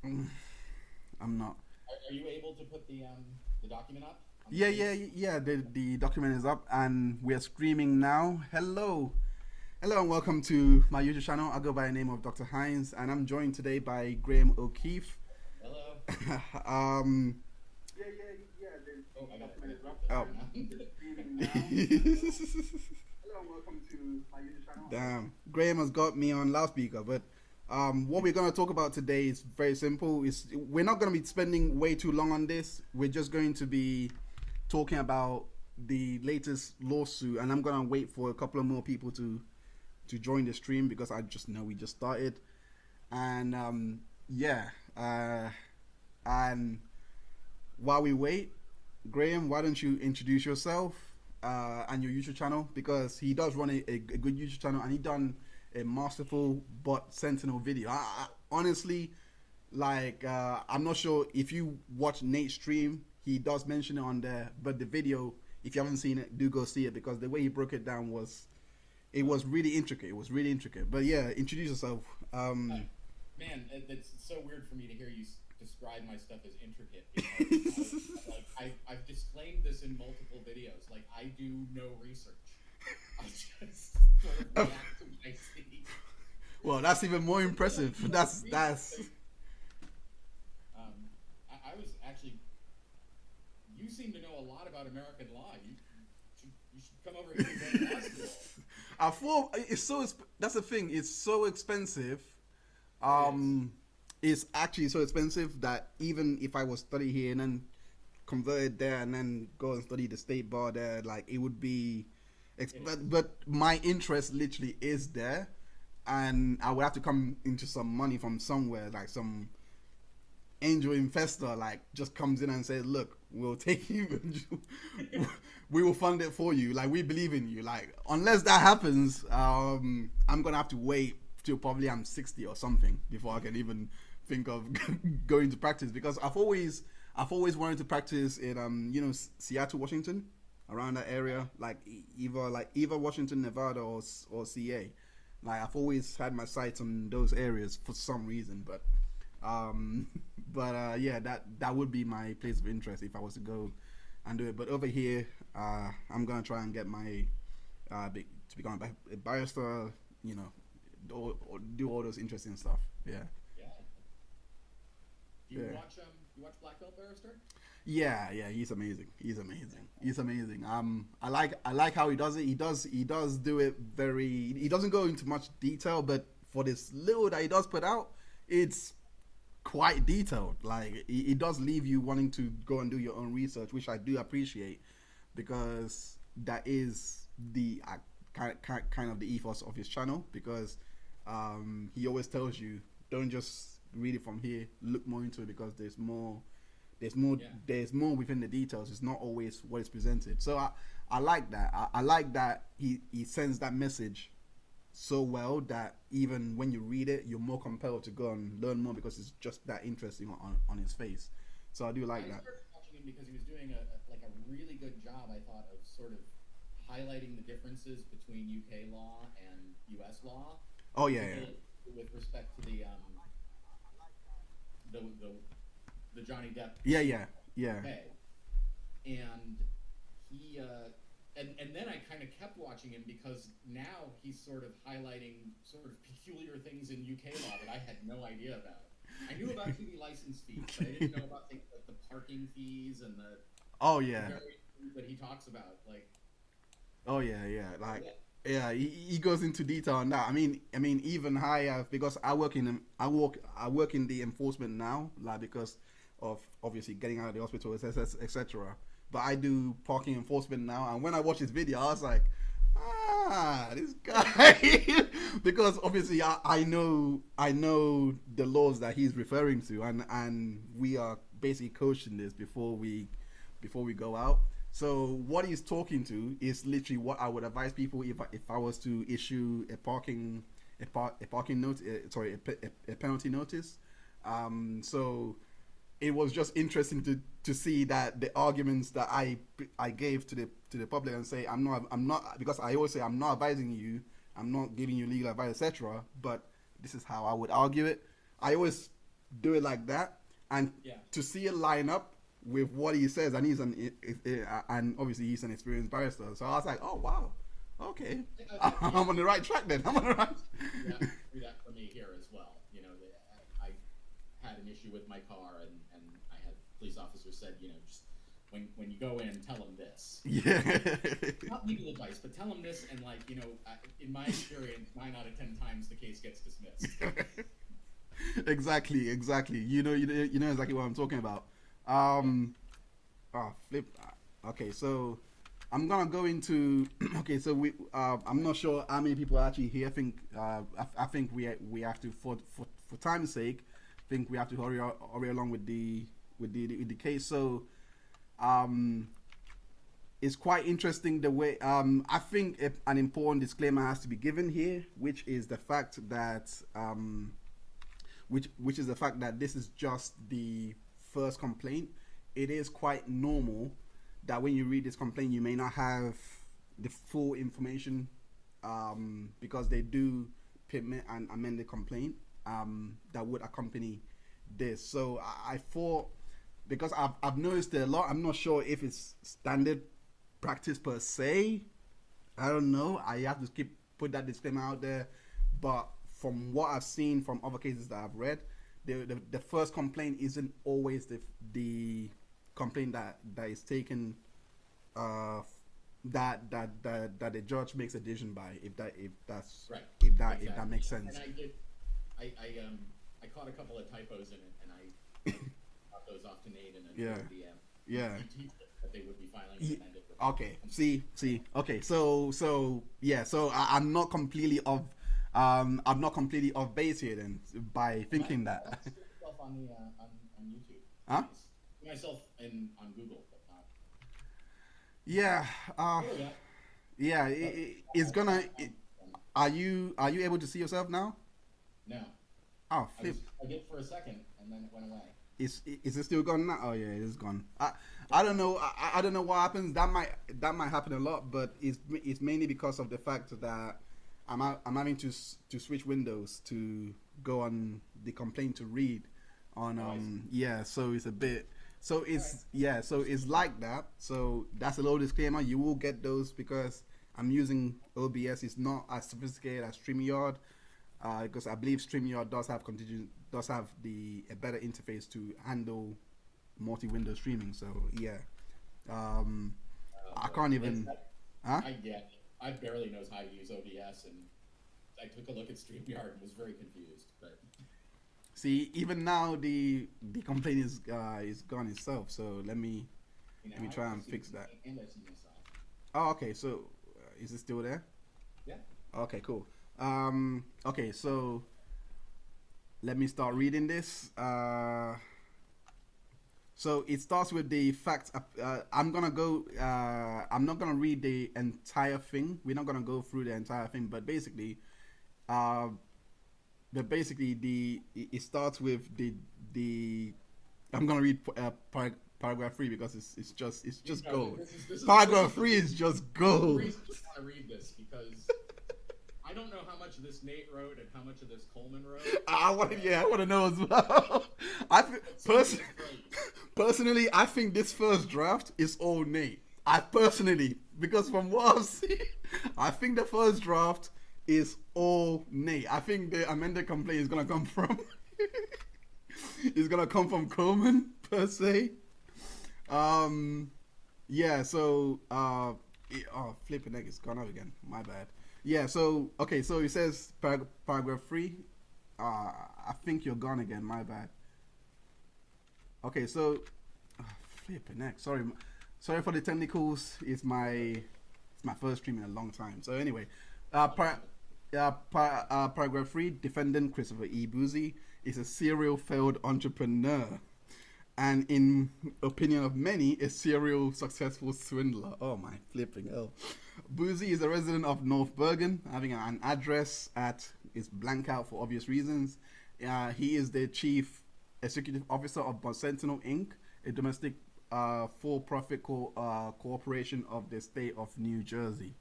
I'm not. Are you able to put the document up on the Yeah, screen? yeah, yeah. The document is up and we're streaming now. Hello. Hello and welcome to my YouTube channel. I go by the name of Dr. Hines and I'm joined today by Graham O Keefe. Hello. um Oh, I gotta drop this oh. here now. Damn. Graham has got me on loudspeaker, but what we're gonna talk about today is very simple. We're not gonna be spending way too long on this. We're just going to be talking about the latest lawsuit, and I'm gonna wait for a couple of more people to join the stream because I just know we just started, and yeah, and while we wait, Graham, why don't you introduce yourself and your YouTube channel, because he does run a good YouTube channel and he done a masterful bot sentinel video. Honestly, like I'm not sure if you watch Nate's stream, he does mention it on there, but the video, if you haven't seen it, do go see it because the way he broke it down was it was really intricate. It was really intricate. But yeah, introduce yourself. Man, it's so weird for me to hear you describe my stuff as intricate because I've disclaimed this in multiple videos. Like, I do no research. I just sort of react to what I see. Well, that's even more impressive. That's. I was actually. You seem to know a lot about American law. You should come over here and go to law school. I thought it's so. That's the thing. It's so expensive. It's actually so expensive that even if I was study here and then converted there and then go and study the state bar there, like it would be. But my interest literally is there, and I would have to come into some money from somewhere, like some angel investor, like just comes in and says, "Look, we'll take you, we will fund it for you. Like we believe in you." Like unless that happens, I'm gonna have to wait till probably I'm 60 or something before I can even think of going to practice, because I've always wanted to practice in Seattle, Washington, around that area, like either Washington, Nevada or CA. Like I've always had my sights on those areas for some reason, but um yeah, that would be my place of interest if I was to go and do it. But over here, I'm gonna try and get my to become a barrister, or do all those interesting stuff. Yeah. Yeah. Do you watch Black Belt Barrister? Yeah, yeah, he's amazing. He's amazing. He's amazing. I like how he does it. He does do it very. He doesn't go into much detail, but for this little that he does put out, it's quite detailed. Like it does leave you wanting to go and do your own research, which I do appreciate, because that is the kind of the ethos of his channel. Because he always tells you, don't just read it from here, look more into it, because there's more Yeah. there's more within the details. It's not always what is presented. So I like that. I like that he sends that message so well that even when you read it, you're more compelled to go and learn more because it's just that interesting on his face. So I do like I that. started watching him because he was doing a really good job, I thought, of sort of highlighting the differences between UK law and US law Oh yeah, yeah, with respect to the the Johnny Depp yeah, yeah, yeah. pay. And he and then I kind of kept watching him because now he's sort of highlighting sort of peculiar things in UK law that I had no idea about. I knew about TV license fees, but I didn't know about things like the parking fees and Oh the yeah, various things that he talks about. Like, oh yeah, yeah. Like yeah, yeah, he goes into detail on that. I mean, even I have, because I work in the enforcement now, like because of obviously getting out of the hospital, etc. But I do parking enforcement now, and when I watched his video, I was like, this guy, because obviously I know the laws that he's referring to, and we are basically coaching this before we go out. So what he's talking to is literally what I would advise people if I was to issue a parking note, a penalty notice. So it was just interesting to see that the arguments that I gave to the public and say I'm not, because I always say I'm not advising you, I'm not giving you legal advice, etc. But this is how I would argue it. I always do it like that, and Yeah. to see it line up with what he says, and and obviously he's an experienced barrister. So I was like, oh wow, okay, I'm on the right track then. I'm on the right. Do that for me here as well. You know, I had an issue with my car, and I had police officers said, you know, just when you go in, tell them this. Yeah. Not legal advice, but tell them this, and like, you know, in my experience, 9 out of 10 times the case gets dismissed. Exactly. You know exactly what I'm talking about. Flip. Okay, so I'm gonna go into. Okay, so we. I'm not sure how many people are actually here. I think we have to for time's sake. I think we have to hurry along with the case. So, it's quite interesting the way. I think an important disclaimer has to be given here, which is the fact that which is the fact that this is just the first complaint. It is quite normal that when you read this complaint, you may not have the full information, because they do permit and amend the complaint that would accompany this. So I thought, because I've noticed it a lot, I'm not sure if it's standard practice per se. I don't know. I have to put that disclaimer out there, but from what I've seen from other cases that I've read, the first complaint isn't always the complaint that is taken, that the judge makes a decision by, if that's right. if Exactly. that makes sense. And I caught a couple of typos in it, and I got those off to Nate and Yeah. that they would be filing an amended. Okay. See. Okay. So yeah. So I'm not completely off base here then by thinking that. I see myself on YouTube. Huh? Myself on Google, but not. Yeah. Yeah. It's gonna. Are you able to see yourself now? No. Oh, flip. I did for a second, and then it went away. Is it still gone now? Oh yeah, it is gone. I don't know. I don't know what happens. That might happen a lot, but it's mainly because of the fact that I'm having to switch windows to go on the complaint to read on yeah. So it's a bit. So it's yeah. So it's like that. So that's a little disclaimer. You will get those because I'm using OBS. It's not as sophisticated as StreamYard, because I believe StreamYard does have a better interface to handle multi-window streaming. So yeah, I can't even. Huh? I barely knows how to use OBS, and I took a look at StreamYard and was very confused. But see, even now the complaint is gone itself. So let me try and fix that. And I see myself. Oh, okay. So is it still there? Yeah. Okay, cool. Okay, so let me start reading this. So it starts with the facts. I'm gonna go. I'm not gonna read the entire thing. We're not gonna go through the entire thing, but basically, it starts with the. I'm gonna read paragraph 3 because it's just gold. Paragraph 3 is just gold. The reason I want to read this because I don't know how much of this Nate wrote and how much of this Coleman wrote. I want to know as well. Personally, I think this first draft is all Nate. Because from what I've seen, I think the first draft is all Nate. I think the amended complaint is gonna come from Coleman per se. Yeah. So flipping egg, it's gone up again. My bad. Yeah, so, okay, so it says paragraph 3. I think you're gone again, my bad. Okay, so, flipping heck, sorry for the technicals. It's my first stream in a long time. So anyway, paragraph 3, defendant Christopher E. Bouzy is a serial failed entrepreneur, and in opinion of many, a serial successful swindler. Oh my flipping hell. Bouzy is a resident of North Bergen, having an address it's blank out for obvious reasons. He is the chief executive officer of Sentinel Inc., a domestic for-profit corporation of the state of New Jersey.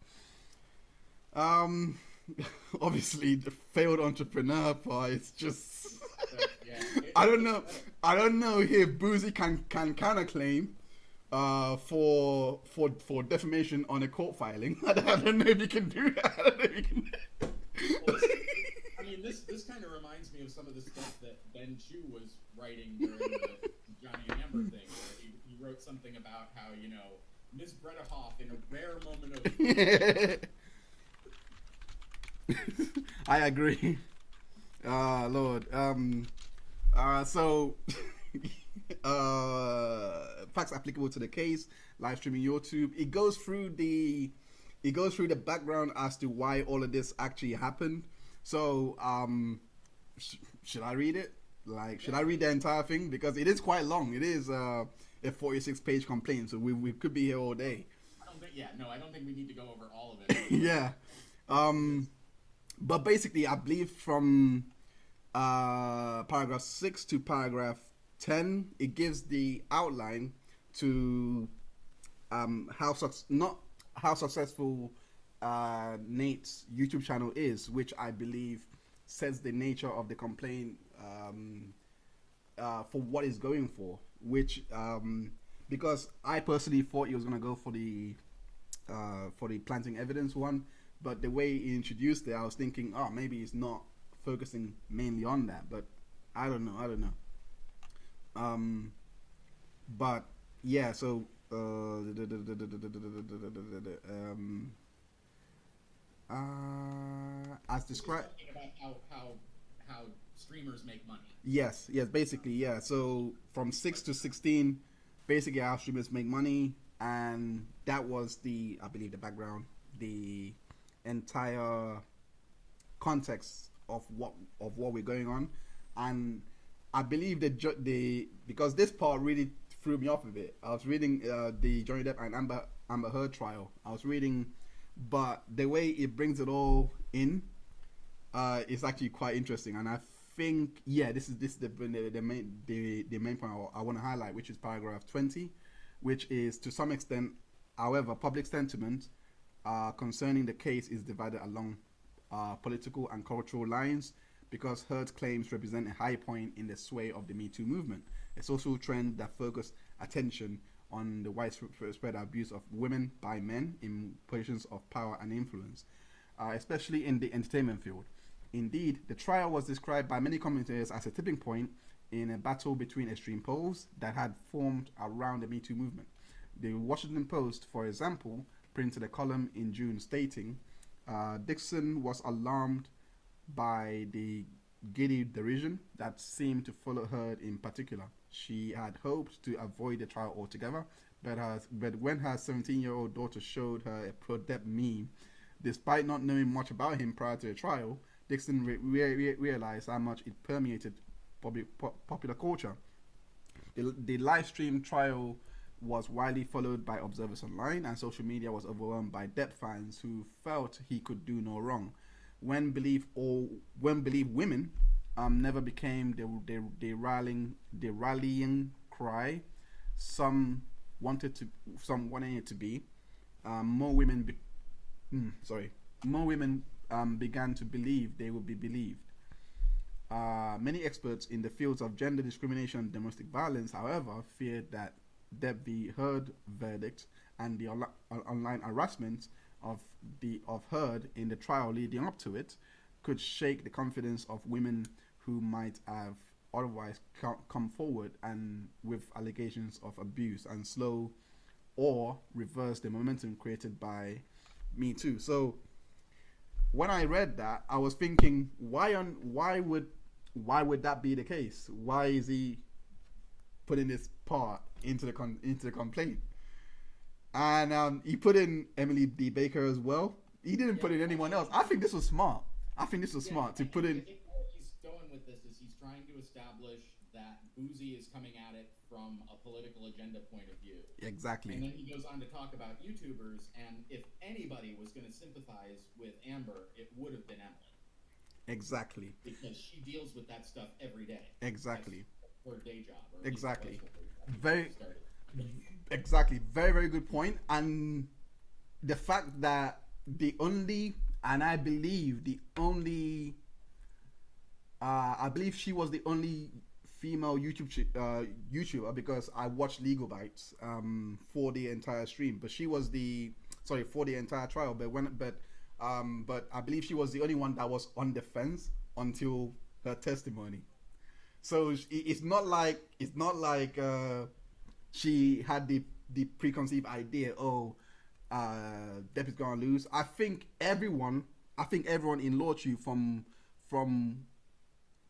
Obviously, the failed entrepreneur part is just... But yeah, I don't know. I don't know if Boozy can counterclaim for defamation on a court filing. I don't know if you can do that. I don't know if you can. Well, I mean, this kind of reminds me of some of the stuff that Ben Chu was writing during the Johnny and Amber thing, where he wrote something about how, you know, Ms. Bretta Hoff, in a rare moment of... I agree. Lord. So, facts applicable to the case, live streaming YouTube. It goes through the background as to why all of this actually happened. So, should I read it? Like, should I read the entire thing? Because it is quite long. It is a 46-page complaint, so we could be here all day. I don't think we need to go over all of it. Yeah. But basically, I believe from paragraph 6 to paragraph 10, it gives the outline to how successful Nate's YouTube channel is, which I believe sets the nature of the complaint for what it's going for. Which because I personally thought he was gonna go for the planting evidence one, but the way he introduced it, I was thinking, oh, maybe he's not focusing mainly on that. But I don't know. But yeah, so as described, about how streamers make money. Yes, basically, yeah. So from 6 to 16, basically how streamers make money, and that was I believe the background, the entire context of what we're going on. And I believe because this part really threw me off a bit. I was reading the Johnny Depp and Amber Heard trial. I was reading, but the way it brings it all in is actually quite interesting. And I think, yeah, this is the main point I want to highlight, which is paragraph 20, which is, to some extent, however, public sentiment concerning the case is divided along political and cultural lines, because Heard's claims represent a high point in the sway of the Me Too movement, a social trend that focused attention on the widespread abuse of women by men in positions of power and influence, especially in the entertainment field. Indeed, the trial was described by many commentators as a tipping point in a battle between extreme poles that had formed around the Me Too movement. The Washington Post, for example, printed a column in June stating, Dixon was alarmed by the giddy derision that seemed to follow Heard in particular. She had hoped to avoid the trial altogether, but when her 17-year-old daughter showed her a pro-Depp meme, despite not knowing much about him prior to the trial, Dixon realized how much it permeated popular culture. The live stream trial was widely followed by observers online, and social media was overwhelmed by Depp fans who felt he could do no wrong. When believe women never became the rallying cry some wanted it to be, more women began to believe they would be believed. Many experts in the fields of gender discrimination and domestic violence, however, feared that Depp v. Heard verdict and the online harassment of Heard in the trial leading up to it could shake the confidence of women who might have otherwise come forward and with allegations of abuse, and slow or reverse the momentum created by Me Too. So when I read that, I was thinking, why would that be the case? Why is he putting this part into the complaint? And he put in Emily D. Baker as well. He didn't put in anyone else. I think this was smart. Smart to put in. I think where he's going with this is he's trying to establish that Bouzy is coming at it from a political agenda point of view. Exactly. And then he goes on to talk about YouTubers, and if anybody was going to sympathize with Amber, it would have been Emily. Exactly. Because she deals with that stuff every day. Exactly. That's her day job. Exactly. Exactly. Very, very good point. And the fact that I believe the only I believe she was the only female YouTuber because I watched Legal Bites for the entire stream, but she was the sorry for the entire trial. But I believe she was the only one that was on the fence until her testimony. So it's not like she had the preconceived idea. Oh, Depp is gonna lose. I think everyone in LawTube from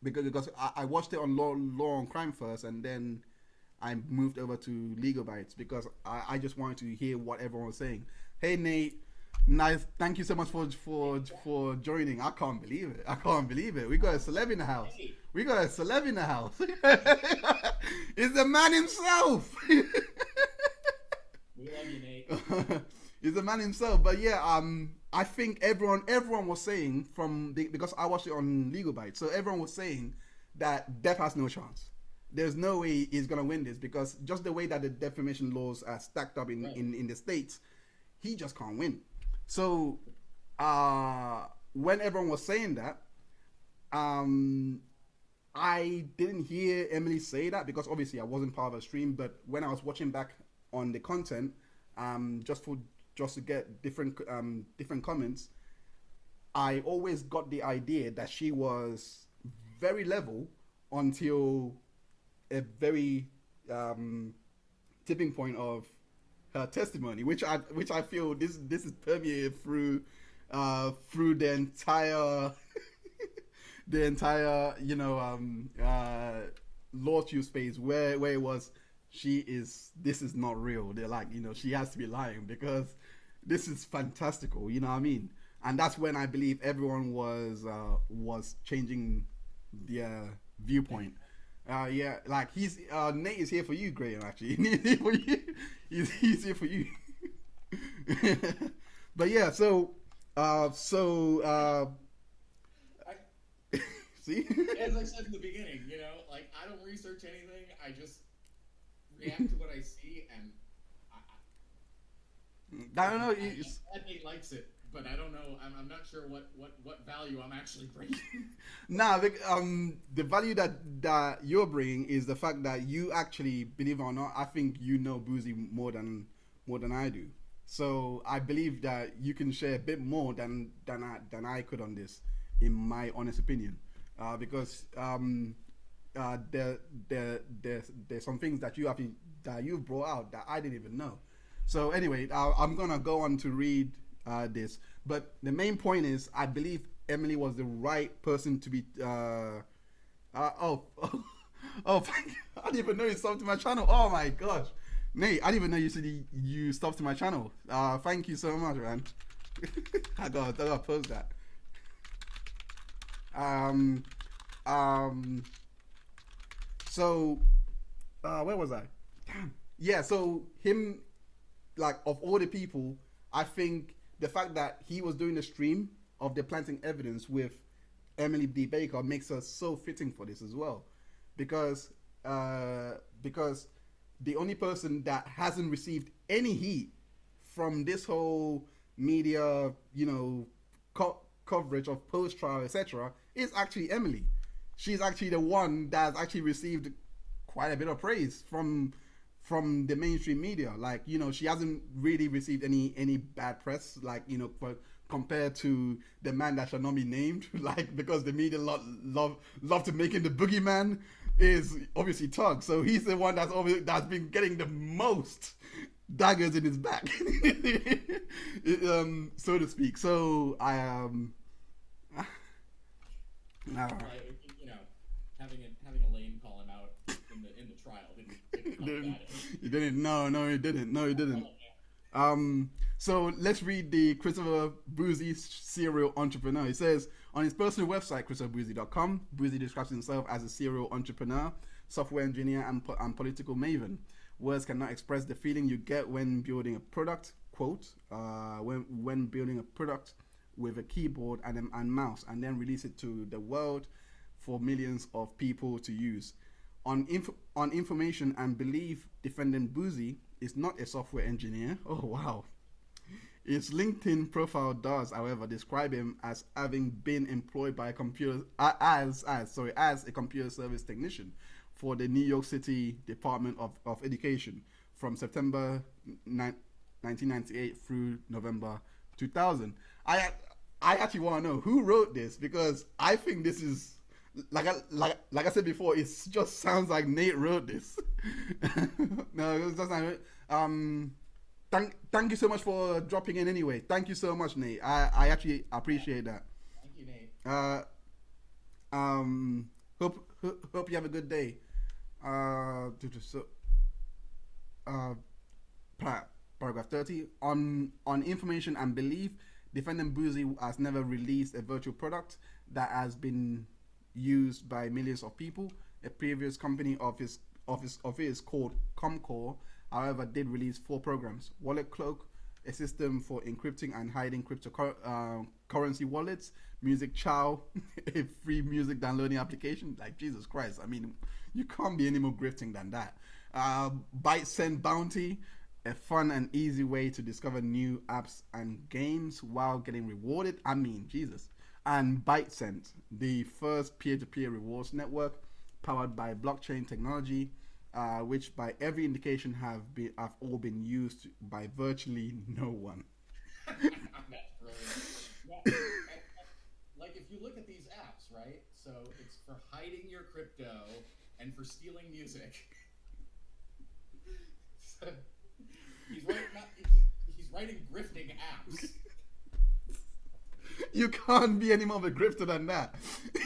because I watched it on Law and Crime first, and then I moved over to Legal Bites because I just wanted to hear what everyone was saying. Hey Nate, nice. Thank you so much for joining. I can't believe it. I can't believe it. We got a celeb in the house. We got a celeb in the house. It's the man himself. We love you, Nate. He's the man himself. But yeah, I think everyone was saying because I watched it on Legal Bites, so everyone was saying that Depp has no chance. There's no way he's gonna win this because just the way that the defamation laws are stacked up in the states, he just can't win. So when everyone was saying that, I didn't hear Emily say that because obviously I wasn't part of a stream. But when I was watching back on the content, just to get different comments, I always got the idea that she was very level until a very tipping point of her testimony, which I feel this is permeated through the entire the entire LawTube space where it was this is not real. They're like, she has to be lying because this is fantastical, you know what I mean? And that's when I believe everyone was changing their viewpoint. Yeah, like Nate is here for you, Graham. Actually, he's here for you. He's here for you. But yeah, so see. As I said in the beginning, like I don't research anything. I just react to what I see, and I don't know. Nate likes it, but I don't know. I'm not sure what value I'm actually bringing. Nah, the value that you're bringing is the fact that you actually, believe it or not, I think you know Bouzy more than I do. So I believe that you can share a bit more than I could on this, in my honest opinion, because there's some things that you've brought out that I didn't even know. So anyway, I'm gonna go on to read this, but the main point is I believe Emily was the right person to be. Oh, thank you. I didn't even know you stopped my channel. Oh my gosh, Nate, I didn't even know you said you stopped my channel. Thank you so much, man. I gotta post that. So, where was I? Damn. Yeah. So him, like, of all the people, I think the fact that he was doing the stream of the planting evidence with Emily D. Baker makes her so fitting for this as well, because the only person that hasn't received any heat from this whole media, coverage of post-trial, etc., is actually Emily. She's actually the one that's actually received quite a bit of praise from the mainstream media. Like, she hasn't really received any bad press, like, compared to the man that shall not be named, like, because the media love to make him the boogeyman, is obviously Tug. So he's the one that's been getting the most daggers in his back, so to speak. So I having Elaine call him out in the trial didn't he didn't. No, he didn't. So let's read the Christopher Bouzy serial entrepreneur. He says on his personal website, ChristopherBouzy.com, Bouzy describes himself as a serial entrepreneur, software engineer, and political maven. Words cannot express the feeling you get when building a product. Quote, when building a product with a keyboard and mouse, and then release it to the world for millions of people to use. On information and belief, defendant Bouzy is not a software engineer. Oh wow. His LinkedIn profile does, however, describe him as having been employed by a computer as a computer service technician for the New York City Department of Education from September 1998 through November 2000. I actually want to know who wrote this, because I think this is like I said before, it just sounds like Nate wrote this. No, it doesn't. Thank you so much for dropping in anyway. Thank you so much, Nate. I actually appreciate that. Thank you, Nate. Hope you have a good day. So, uh, paragraph 30 on information and belief. Defendant Bouzy has never released a virtual product that has been used by millions of people. A previous company of his called Comcore, however, did release 4 programs: Wallet Cloak, a system for encrypting and hiding cryptocurrency wallets; Music Chow, a free music downloading application. Like, Jesus Christ, I mean, you can't be any more grifting than that. Byte Send Bounty, a fun and easy way to discover new apps and games while getting rewarded. I mean, Jesus. And ByteSend, the first peer-to-peer rewards network powered by blockchain technology, which by every indication have all been used by virtually no one. That's brilliant. Yeah. Like, if you look at these apps, right? So it's for hiding your crypto and for stealing music. So he's writing grifting apps. You can't be any more of a grifter than that.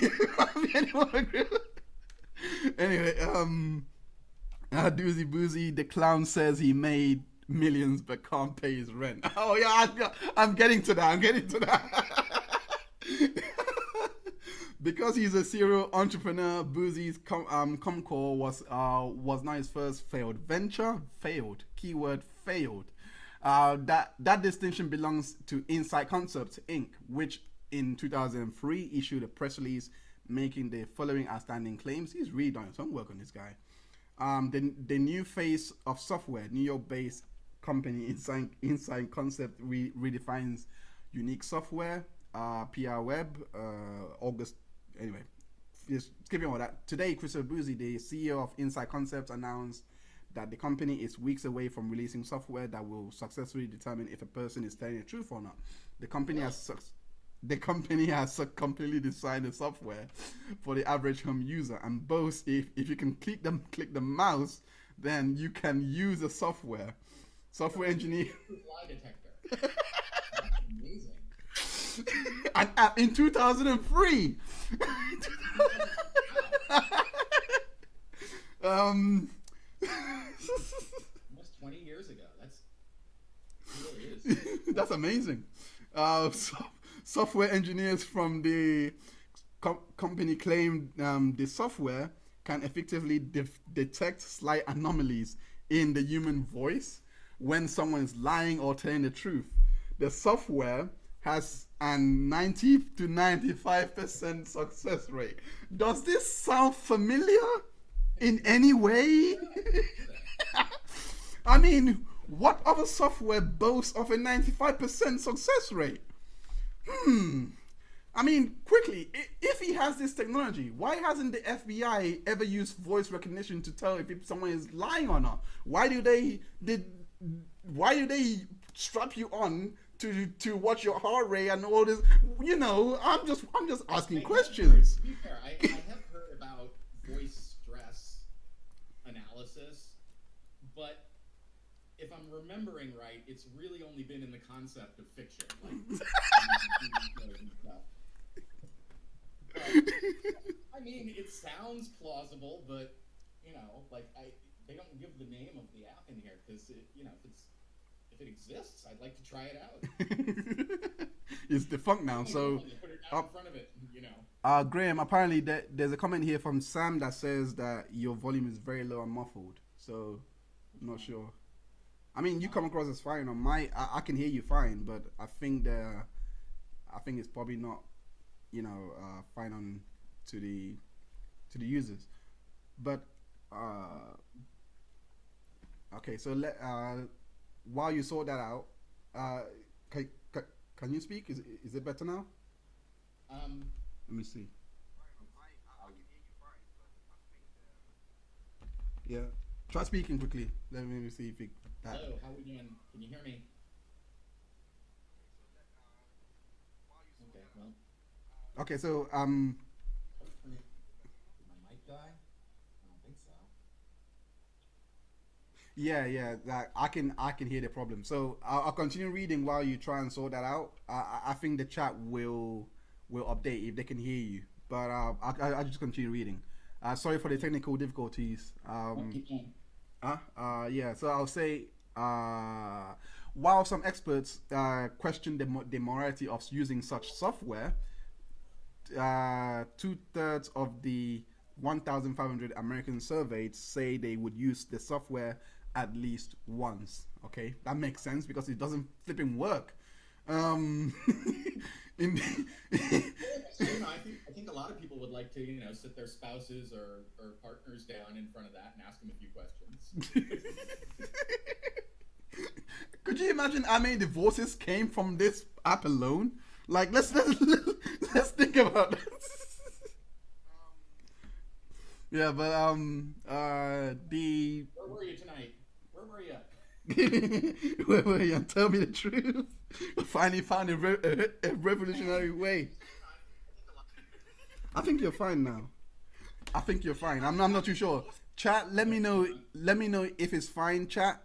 You can't be any more of a grifter. Anyway, Doozy Boozy, the clown, says he made millions but can't pay his rent. Oh yeah, I'm getting to that. Because he's a serial entrepreneur, Boozy's Comcore was not his first failed venture. Failed. Keyword failed. That distinction belongs to Insight Concepts Inc., which in 2003 issued a press release making the following outstanding claims. He's really done some work on this guy. The new face of software, New York-based company Insight Concept redefines unique software. PR Web, August. Anyway, just skipping all that. Today, Christopher Bouzy, the CEO of Insight Concepts, announced that the company is weeks away from releasing software that will successfully determine if a person is telling the truth or not. The company has completely designed the software for the average home user, and boasts if you can click the mouse, then you can use the software. Software engineer. Lie detector. That's amazing. An app in 2003. Almost 20 years ago. It really is. That's amazing. Software engineers from the company claimed the software can effectively detect slight anomalies in the human voice when someone is lying or telling the truth. The software has a 90 to 95% success rate. Does this sound familiar in any way? I mean, what other software boasts of a 95% success rate? I mean, quickly, if he has this technology, why hasn't the FBI ever used voice recognition to tell if someone is lying or not? Why do they strap you on to watch your heart rate and all this? You know, I'm just asking questions. To be fair, I have heard about voice stress analysis, but if I'm remembering right, it's really only been in the concept of fiction. I mean, it sounds plausible, but you know, like they don't give the name of the app in here because if it exists, I'd like to try it out. It's defunct now, so put it out in front of it, you know. Graham, apparently there's a comment here from Sam that says that your volume is very low and muffled. So, I'm not sure. I mean, you come across as fine on my. I can hear you fine, but I think it's probably not, fine on to the users. But okay, so while you sort that out, can, can, can you speak? Is it better now? Um, Let me see. how, Yeah. Try speaking quickly. Let me see if it that. hello, how we doing? Can you hear me? Okay, well, Okay, so did my mic die? I don't think so. yeah, that I can hear the problem. So I'll continue reading while you try and sort that out. I think the chat will update if they can hear you. But I'll just continue reading. Sorry for the technical difficulties. Oh, keep going. Yeah. So I'll say, while some experts question the morality of using such software, 2/3 of the 1,500 Americans surveyed say they would use the software at least once. Okay, that makes sense because it doesn't flipping work. Um, in So, I think a lot of people would like to, sit their spouses or partners down in front of that and ask them a few questions. Could you imagine how many divorces came from this app alone? Like, let's think about this. Yeah, but the Where were you tonight? Where were you? wait, wait, tell me the truth. Finally found a revolutionary way. I think you're fine now. I think you're fine. I'm not too sure. Chat, let me know. Let me know if it's fine, chat.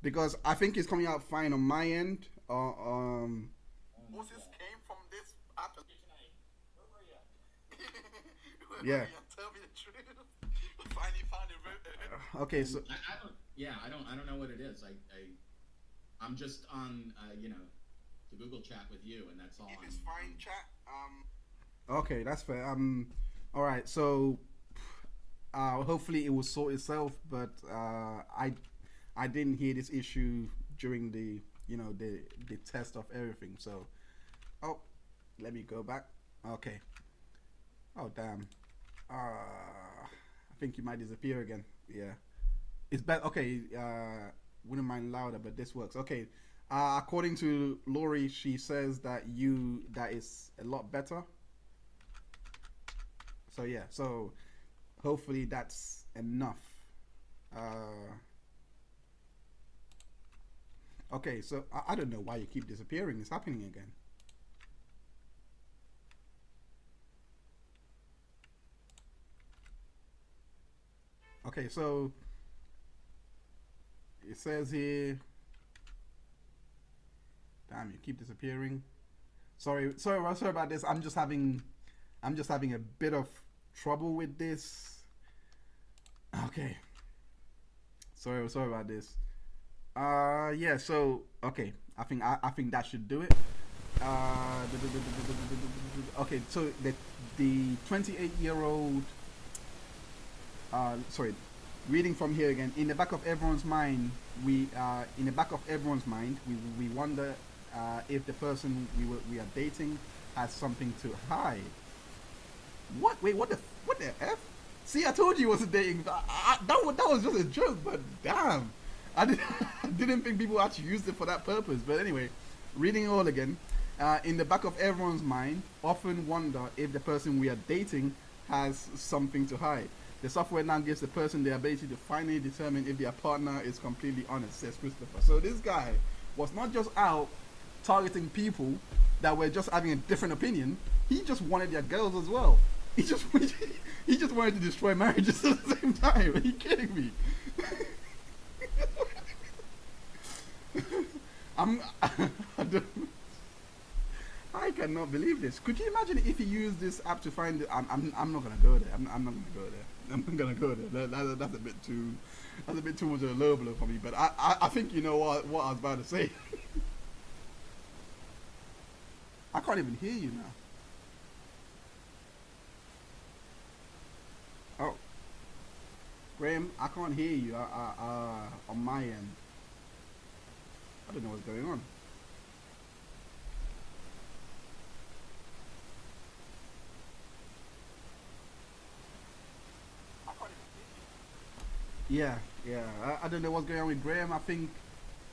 Because I think it's coming out fine on my end. Moses came from this app. Tonight. Where were you? Yeah. Tell me the truth. Finally found it. Okay, so I don't. Yeah, I don't know what it is. I'm just on, the Google chat with you, and that's all. If it's fine, chat. okay, that's fair. All right. So, hopefully it will sort itself. But I didn't hear this issue during the test of everything. So, oh, let me go back. Okay. Oh damn. I think you might disappear again. Yeah. It's better. Okay. Wouldn't mind louder, but this works. Okay. According to Lori, she says that is a lot better. So yeah. So hopefully that's enough. Okay. So I don't know why you keep disappearing. It's happening again. Okay. So it says here. Damn, you keep disappearing. Sorry about this. I'm just having a bit of trouble with this. Okay. Sorry about this. Yeah. So okay, I think that should do it. Okay. So the 28-year-old. Sorry. Reading from here again. In the back of everyone's mind, we wonder if the person we are dating has something to hide. What? Wait, what the f? See, I told you it wasn't dating. That was just a joke, but damn, I didn't think people actually used it for that purpose. But anyway, reading it all again. In the back of everyone's mind, often wonder if the person we are dating has something to hide. The software now gives the person the ability to finally determine if their partner is completely honest, says Christopher. So this guy was not just out targeting people that were just having a different opinion. He just wanted their girls as well. He just wanted to destroy marriages at the same time. Are you kidding me? I cannot believe this. Could you imagine if he used this app to find? I'm not gonna go there. I'm not gonna go there. I'm not gonna go there. That's a bit too. That's a bit too much of a low blow for me. But I think you know what I was about to say. I can't even hear you now. Oh, Graham, I can't hear you. On my end, I don't know what's going on. Yeah, I don't know what's going on with Graham. I think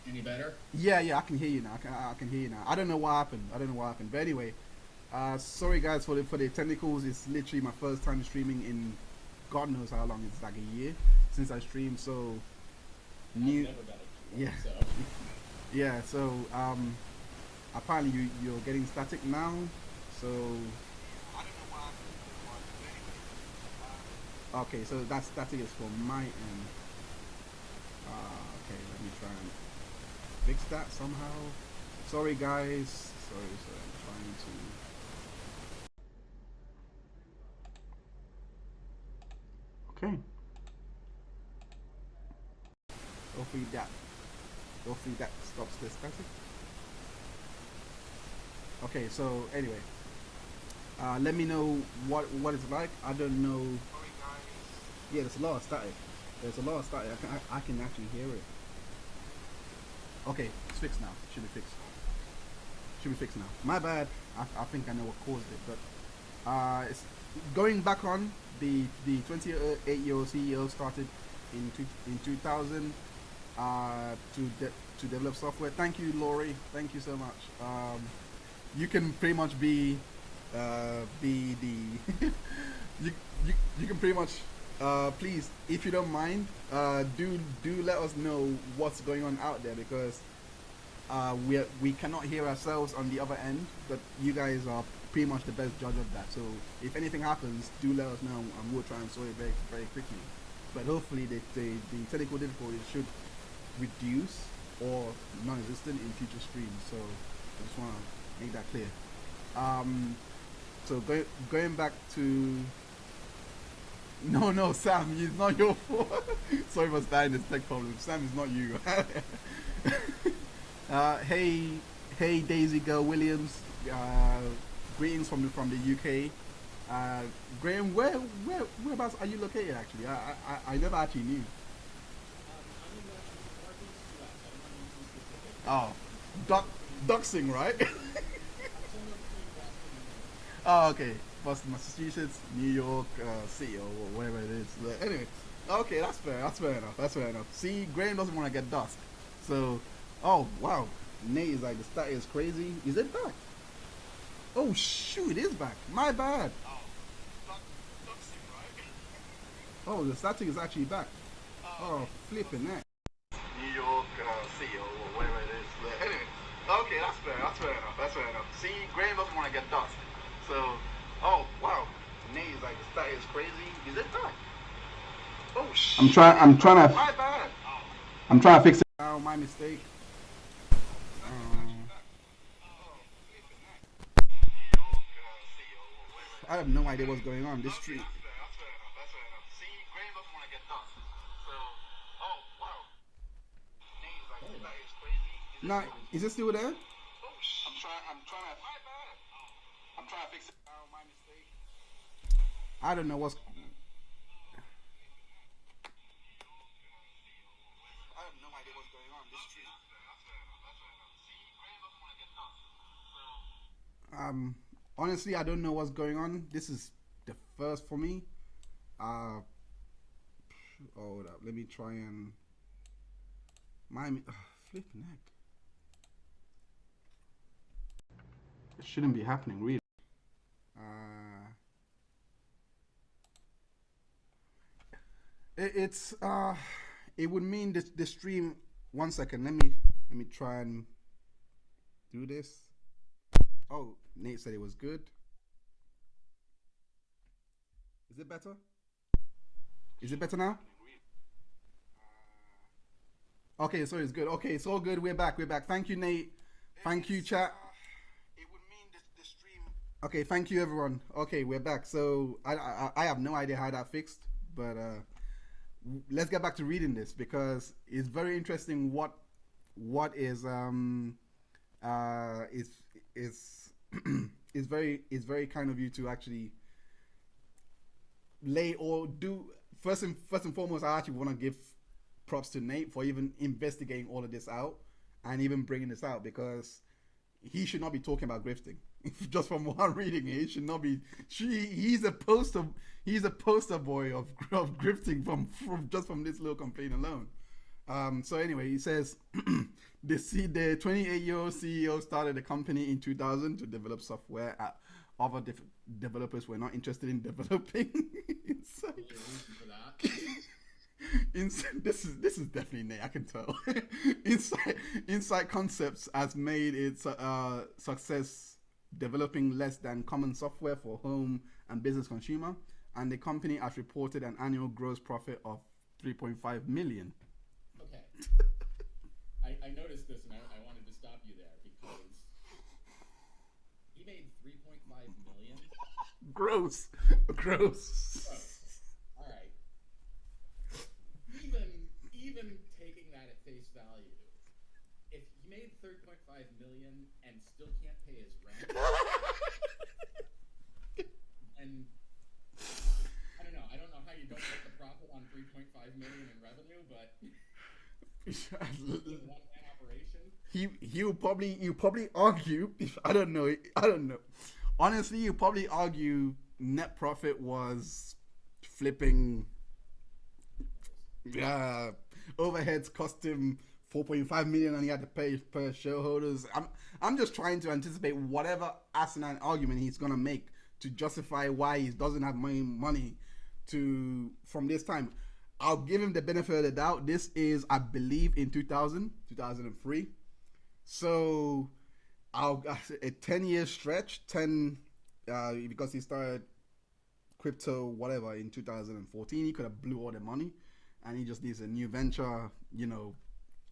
Any better? Yeah, I can hear you now. I can hear you now. I don't know what happened. But anyway, sorry guys for the technicals. It's literally my first time streaming in God knows how long. It's like a year since I streamed. So new. I've never done it before, Yeah. So. Yeah. So apparently you're getting static now. So I don't know why. But anyway, okay. So that static is from my end. Okay. Let me try and fix that somehow. Sorry guys. Sorry. I'm trying to. Okay. Hopefully that stops the static. Okay, so anyway, let me know what it's like. I don't know. sorry guys. Yeah, there's a lot of static. I can actually hear it. Okay, it's fixed now. Should be fixed now. My bad. I think I know what caused it, but it's going back on the 28-year-old CEO started in 2000 to develop software. Thank you, Laurie. Thank you so much. You can pretty much be the you can pretty much please, if you don't mind, do let us know what's going on out there, because we cannot hear ourselves on the other end, but you guys are pretty much the best judge of that. So if anything happens, do let us know, and we'll try and sort it very, very quickly. But hopefully the technical difficulties should reduce or non-existent in future streams. So I just want to make that clear. So going back to no Sam, it's not your fault. Sorry for starting this tech problem. Sam, it's not you. Hey Daisy Girl Williams, greetings from the UK. Graham, whereabouts are you located actually? I never actually knew. I'm in the Northeast US. I don't want to be specific. Oh, doxing, right? Somewhere between Boston and Oh, okay. Boston, Massachusetts, New York City, or whatever it is. But anyway, okay, that's fair enough. See, Graham doesn't want to get dust. So, oh wow, Nate is like, the stat is crazy. Is it back? Oh shoot, it is back. My bad. Toxic, right? Oh, the static is actually back. Oh, flipping that. New York City, or whatever it is. But anyway, okay, that's fair enough. See, Graham doesn't want to get dust. So, oh wow, Nate is like, the stat is crazy. Is it back? Oh shit. I'm trying to. My bad. I'm trying to fix it. Oh, my mistake. I have no idea what's going on. This street. That's fair enough. See, Graham doesn't want to get dust. So, oh wow. Name's like, that is crazy. Now, is it still there? Oh shit. I'm trying to. My bad. I'm trying to fix it. Oh, my mistake. I don't know what's. I have no idea what's going on. This street. That's fair enough. See, Graham doesn't want to get dust. So. Honestly, I don't know what's going on. This is the first for me. Hold up. Let me try and. Flipping heck. It shouldn't be happening, really. It would mean the stream. 1 second. Let me try and do this. Oh, Nate said it was good. Is it better? Is it better now? Okay, so it's good. Okay, it's all good. We're back. Thank you, Nate. Thank you, chat. It would mean the stream. Okay, thank you, everyone. Okay, we're back. So I have no idea how that fixed, but let's get back to reading this, because it's very interesting. What is it's very kind of you to actually lay or do. First and foremost, I actually want to give props to Nate for even investigating all of this out and even bringing this out, because he should not be talking about grifting. Just from what I'm reading, he should not be. He's a poster boy of grifting from just from this little complaint alone. So anyway, he says the 28-year-old CEO started the company in 2000 to develop software. Other developers were not interested in developing. For that. This is definitely Nate. I can tell. Insight Concepts has made its success developing less than common software for home and business consumer, and the company has reported an annual gross profit of 3.5 million. Okay. I noticed this, and I wanted to stop you there because he made 3.5 million. Gross. All right. Even taking that at face value, if he made 3.5 million and still can't pay his rent, and I don't know how you don't make the profit on 3.5 million in revenue, but one man operation. You probably argue. I don't know. Honestly, you probably argue net profit was flipping. Overheads cost him 4.5 million, and he had to pay per shareholders. I'm just trying to anticipate whatever asinine argument he's gonna make to justify why he doesn't have money to from this time. I'll give him the benefit of the doubt. This is, I believe, in 2003. So a 10-year stretch, because he started crypto whatever in 2014. He could have blew all the money, and he just needs a new venture.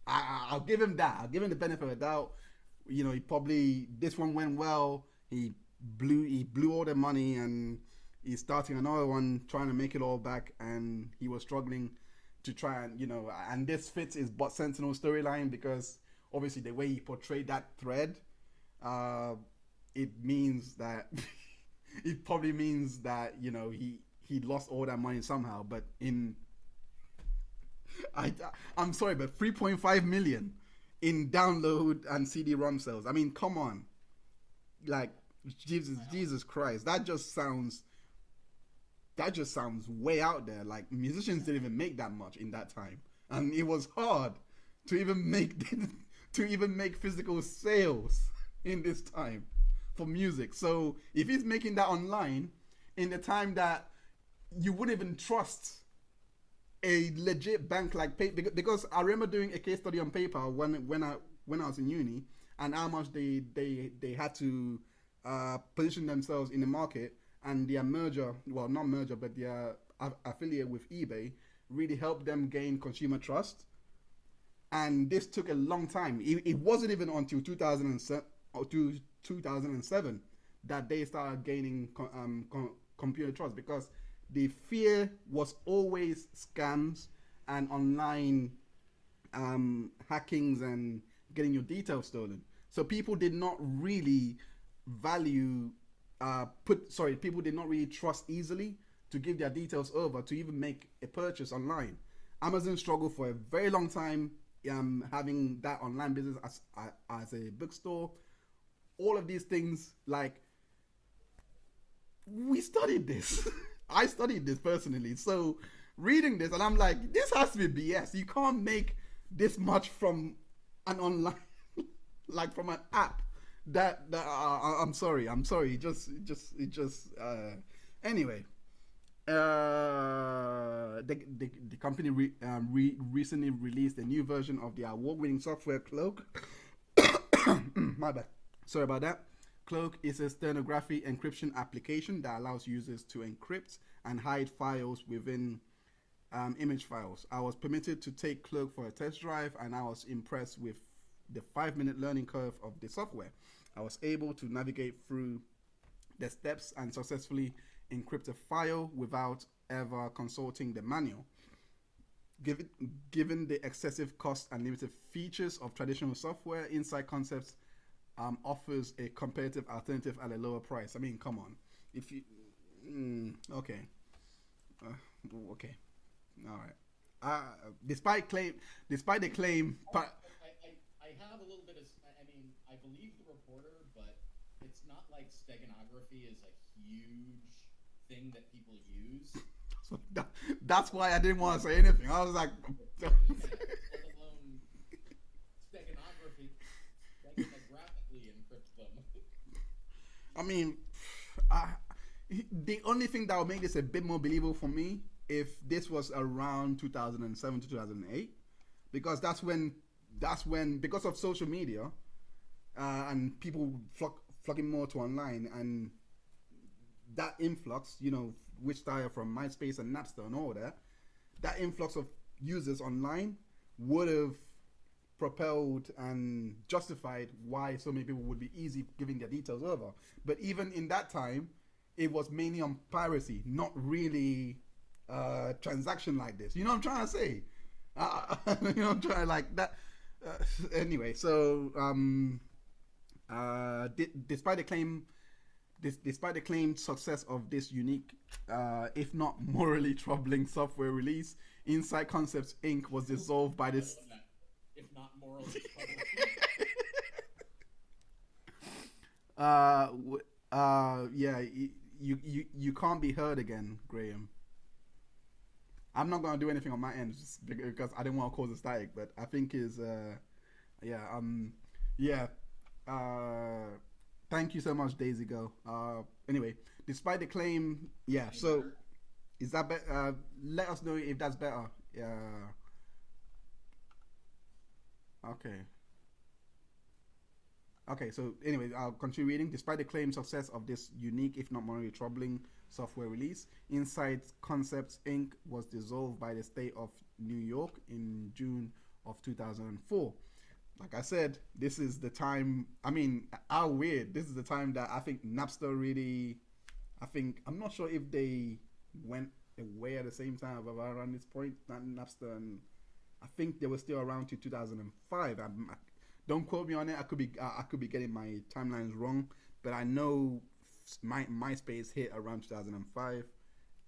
I'll give him that. I'll give him the benefit of the doubt. He probably, this one went well. He blew all the money, and he's starting another one, trying to make it all back, and he was struggling to try and and this fits his Bot Sentinel storyline, because obviously the way he portrayed that thread, it means that it probably means that he lost all that money somehow. But I'm sorry, but 3.5 million in download and CD-ROM sales. I mean, come on, like Jesus Christ, that just sounds way out there. Like, musicians didn't even make that much in that time, and it was hard to even make physical sales in this time for music. So if he's making that online in the time that you wouldn't even trust a legit bank like PayPal, because I remember doing a case study on PayPal when I was in uni, and how much they had to position themselves in the market, and their their affiliate with eBay really helped them gain consumer trust. And this took a long time. It wasn't even until 2007 that they started gaining computer trust, because the fear was always scams and online hackings and getting your details stolen. So people did not really people did not really trust easily to give their details over to even make a purchase online. Amazon struggled for a very long time having that online business as a bookstore. All of these things, like, we studied this. I studied this personally. So reading this, and I'm like, this has to be BS. You can't make this much from an online, like from an app. I'm sorry. It just anyway. The company recently released a new version of the award-winning software Cloak. My bad. Sorry about that. Cloak is a stenography encryption application that allows users to encrypt and hide files within image files. I was permitted to take Cloak for a test drive, and I was impressed with the 5-minute learning curve of the software. I was able to navigate through the steps and successfully encrypt a file without ever consulting the manual. Given the excessive cost and limited features of traditional software, Insight Concepts offers a competitive alternative at a lower price. I mean, come on. If you okay, all right. Despite the claim, I have a little bit of. I mean, I believe the reporter, but it's not like steganography is a huge thing that people use. So that's why I didn't want to say anything. I was like, the I mean, I, the only thing that would make this a bit more believable for me if this was around 2007 to 2008, because that's when because of social media and people flocking more to online, and that influx, which started from MySpace and Napster and all that influx of users online would have propelled and justified why so many people would be easy giving their details over. But even in that time, it was mainly on piracy, not really transaction like this. You know what I'm trying to say? I'm trying like that. Anyway, so despite the claimed success of this unique, if not morally troubling software release, Insight Concepts Inc. was dissolved by this. If not morally troubling. Yeah, you can't be heard again, Graham. I'm not gonna do anything on my end just because I didn't want to cause a static, but I think yeah. Thank you so much, Daisy Go. Anyway, despite the claim, yeah. So, is that better? Let us know if that's better. Yeah. Okay. Okay, so anyway, I'll continue reading. Despite the claimed success of this unique, if not morally troubling, software release, Insight Concepts Inc. was dissolved by the state of New York in June of 2004. Like I said, this is the time. I mean, how weird. This is the time that I think Napster really. I'm not sure if they went away at the same time around this point. Not Napster, and I think they were still around to 2005. Don't quote me on it. I could be getting my timelines wrong, but I know MySpace hit around 2005,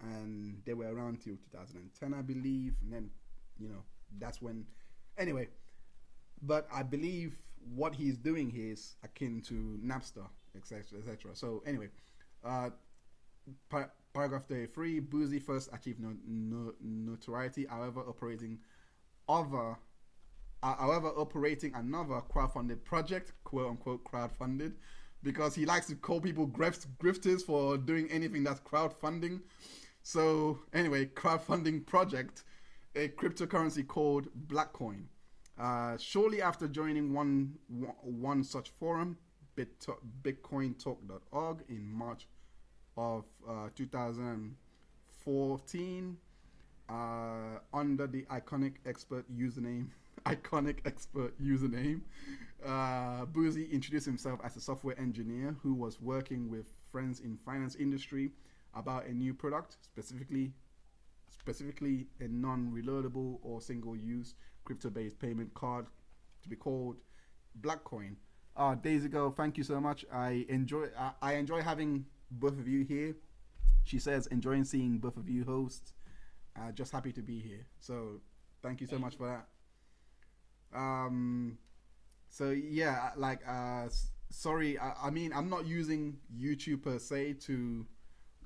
and they were around till 2010, I believe. And then, that's when. Anyway, but I believe what he's doing here is akin to Napster, etc., etc. So anyway, paragraph 33: Bouzy first achieved notoriety, however operating another crowdfunded project, quote unquote crowdfunded, because he likes to call people grifters for doing anything that's crowdfunding. So anyway, crowdfunding project, a cryptocurrency called Blackcoin. Shortly after joining one such forum, bitcointalk.org, in March of 2014, under the iconic expert username, Bouzy introduced himself as a software engineer who was working with friends in finance industry about a new product, specifically a non-reloadable or single-use crypto-based payment card to be called Blackcoin. Days ago, thank you so much. I enjoy having both of you here. She says, enjoying seeing both of you hosts. Just happy to be here. So thank you so much for that. So yeah, like sorry, I mean, I'm not using YouTube per se to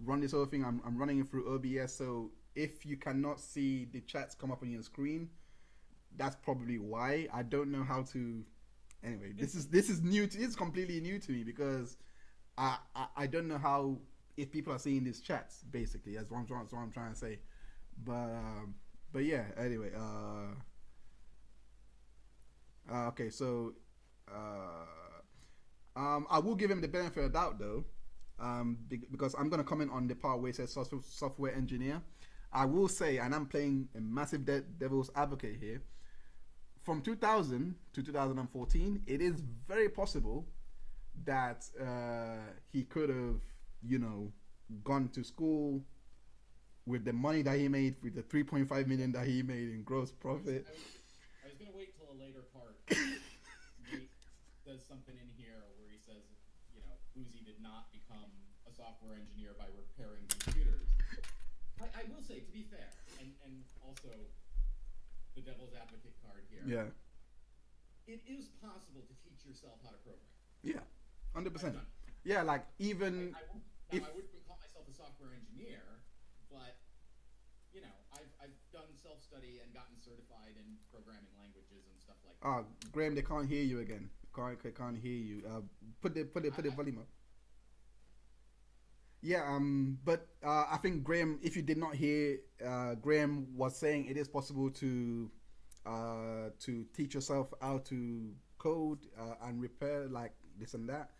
run this whole thing. I'm running it through OBS, so if you cannot see the chats come up on your screen, that's probably why. I don't know how to. Anyway, this is new. It's completely new to me because I don't know how, if people are seeing these chats. Basically, that's what I'm trying to say. But yeah. Anyway, okay. So I will give him the benefit of the doubt though, because I'm gonna comment on the part where it says software engineer. I will say, and I'm playing a massive devil's advocate here. From 2000 to 2014, it is very possible that he could have, gone to school with the money that he made, with the 3.5 million that he made in gross profit. I was gonna wait till a later part. Nate says something in here where he says, Bouzy did not become a software engineer by repairing computers. I will say, to be fair, and also the devil's advocate card here. Yeah. It is possible to teach yourself how to program. Yeah, 100%. Yeah, like even I wouldn't call myself a software engineer, but I've done self-study and gotten certified in programming languages and stuff like that. Graham, they can't hear you again. Can't hear you. Put the volume up. Yeah, but I think Graham, if you did not hear, Graham was saying it is possible to teach yourself how to code and repair like this and that,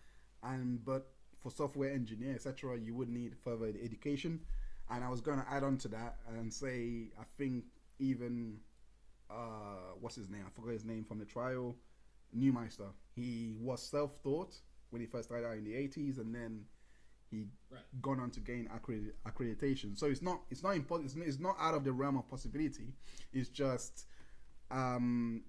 and but for software engineer etc. you would need further education, and I was going to add on to that and say I think even what's his name? I forgot his name from the trial. Newmeister. He was self-taught when he first started out in the 80s, and then he Right. gone on to gain accreditation. So it's not impossible. It's not out of the realm of possibility. It's just I'm